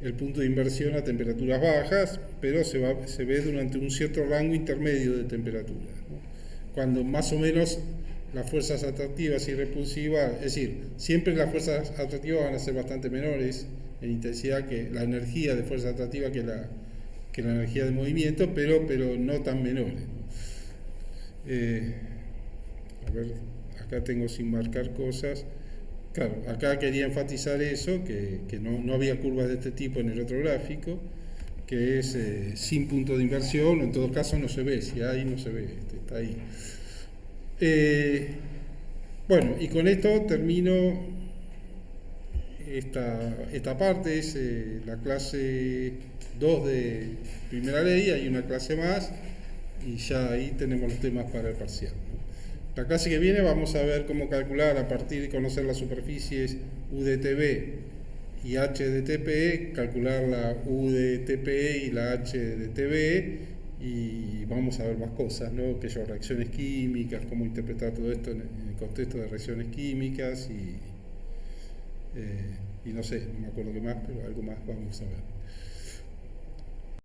el punto de inversión a temperaturas bajas, pero se ve durante un cierto rango intermedio de temperatura, ¿no? Cuando más o menos las fuerzas atractivas y repulsivas, es decir, siempre las fuerzas atractivas van a ser bastante menores en intensidad que la energía de fuerza atractiva que la energía de movimiento, pero no tan menores, ¿no? A ver, acá tengo sin marcar cosas. Claro, acá quería enfatizar eso, que no había curvas de este tipo en el otro gráfico, que es sin punto de inversión, o en todo caso no se ve, si hay no se ve, está ahí. Bueno, y con esto termino esta parte, es la clase 2 de primera ley, hay una clase más, y ya ahí tenemos los temas para el parcial, ¿no? La clase que viene vamos a ver cómo calcular, a partir de conocer las superficies U de TB y H de TPE, calcular la U de TPE y la H de TBE, y vamos a ver más cosas, ¿no? Que son reacciones químicas, cómo interpretar todo esto en el contexto de reacciones químicas y no sé, no me acuerdo qué más, pero algo más vamos a ver.